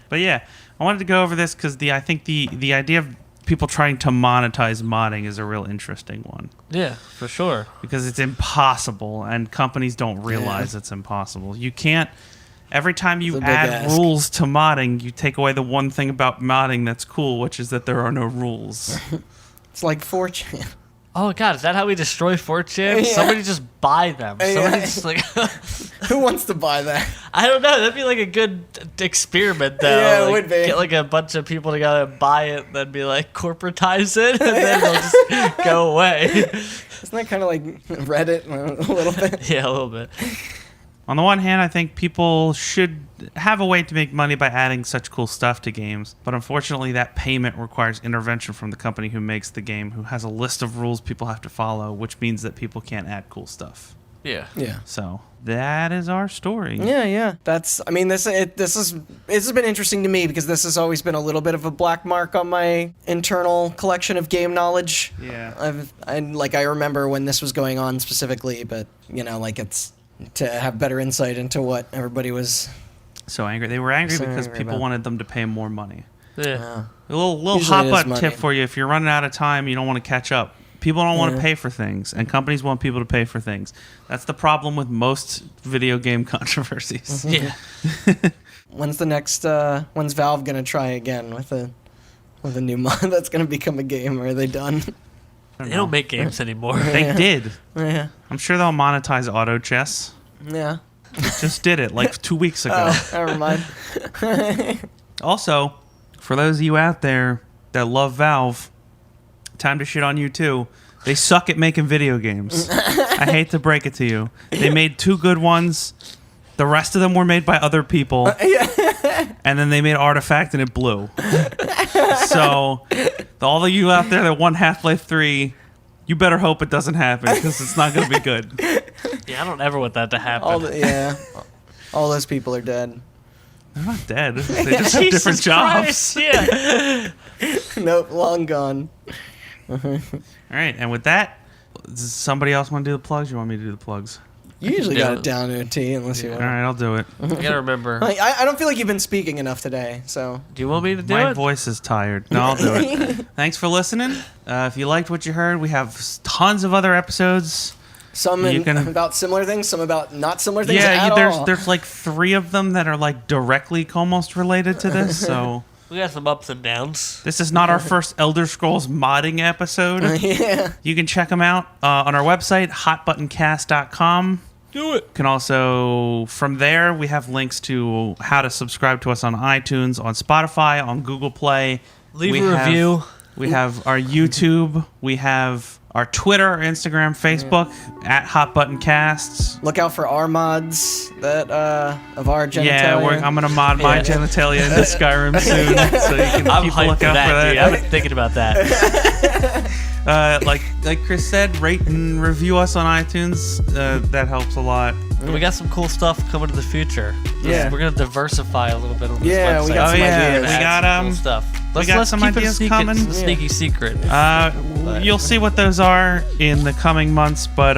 C: But yeah, I wanted to go over this because I think the idea of people trying to monetize modding is a real interesting one
B: Yeah, for sure.
C: because it's impossible, and companies don't realize it's impossible. You can't. Every time you
D: It's a big
C: add
D: ask.
C: rules to modding, you take away the one thing about modding that's cool, which is that there are no rules.
D: It's like 4chan.
B: Oh god, is that how we destroy 4chan?
D: Yeah.
B: Somebody just buy them.
D: Yeah.
B: Somebody just like
D: Who wants to buy that?
B: I don't know. That'd be like a good experiment, though.
D: Yeah, it
B: like,
D: would be.
B: Get like a bunch of people together and buy it, then be like corporatize it, and then they'll just go away.
D: Isn't that kind of like Reddit a little bit?
B: Yeah, a little bit.
C: On the one hand, I think people should have a way to make money by adding such cool stuff to games, but unfortunately that payment requires intervention from the company who makes the game, who has a list of rules people have to follow, which means that people can't add cool stuff.
B: Yeah.
D: Yeah.
C: So that is our story.
D: Yeah. This has been interesting to me because this has always been a little bit of a black mark on my internal collection of game knowledge.
C: Yeah.
D: I remember when this was going on specifically, but it's to have better insight into what everybody was.
C: So angry. They were angry
D: So
C: because
D: angry
C: people
D: about.
C: wanted them to pay more money.
B: Yeah.
C: A little
D: Usually
C: hot
D: it is
C: button
D: money.
C: tip for you: if you're running out of time, you don't want to catch up. People don't want to pay for things, and companies want people to pay for things. That's the problem with most video game controversies.
B: Yeah.
D: When's Valve gonna try again with a new mod that's gonna become a game? Or are they done?
B: They don't make games anymore.
C: They did.
D: Yeah.
C: I'm sure they'll monetize auto chess.
D: Yeah.
C: Just did it like 2 weeks ago.
D: Oh, never mind.
C: Also, for those of you out there that love Valve, time to shit on you too. They suck at making video games. I hate to break it to you. They made 2 good ones. The rest of them were made by other people. And then they made Artifact and it blew. So, all of you out there that want Half-Life 3, you better hope it doesn't happen because it's not going to be good.
B: Yeah, I don't ever want that to happen.
D: All those people are dead.
C: They're not dead. They just have
B: Jesus
C: different jobs.
B: Christ, yeah.
D: Nope, long gone.
C: All right, and with that, does somebody else want to do the plugs? Or you want me to do the plugs?
D: You usually
B: do
D: got
B: it.
D: it down to a T, unless you
C: All
D: want.
C: right, I'll do it.
B: I gotta remember.
D: I don't feel like you've been speaking enough today, so.
B: Do you want me to do
C: My
B: it?
C: voice is tired. No, I'll do it. Thanks for listening. If you liked what you heard, we have tons of other episodes.
D: Some about similar things, some about not similar things at all.
C: There's like 3 of them that are like directly almost related to this. So
B: We got some ups and downs.
C: this is not our first Elder Scrolls modding episode.
D: Yeah.
C: You can check them out on our website, hotbuttoncast.com.
B: Do it.
C: Can also, from there, we have links to how to subscribe to us on iTunes, on Spotify, on Google Play.
B: Leave
C: We
B: a
C: have-
B: review.
C: We have our YouTube. We have our Twitter, Instagram, Facebook at Hot Button Casts.
D: Look out for our mods that of our genitalia.
C: Yeah, I'm gonna mod my
B: Yeah.
C: genitalia into Skyrim soon, so you can
B: I'm
C: keep a
B: hyped
C: lookout
B: for that, dude.
C: for
B: I've
C: that.
B: been thinking about that.
C: Like Chris said, rate and review us on iTunes. That helps a lot.
B: And we got some cool stuff coming to the future.
D: Yeah.
B: We're gonna diversify a little bit on this
D: Yeah,
B: website.
D: we got
C: Oh,
D: some
C: yeah,
D: ideas.
C: we
B: Add
C: got,
B: some cool
C: um,
B: stuff. Let's
C: got some
B: keep it a
C: ideas
B: secret.
C: coming.
B: It's a sneaky secret.
C: You'll see what those are in the coming months, but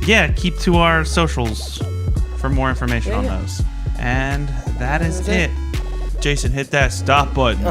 C: yeah, keep to our socials for more information on those. And that is
D: That is
C: it. Jason, hit that stop button.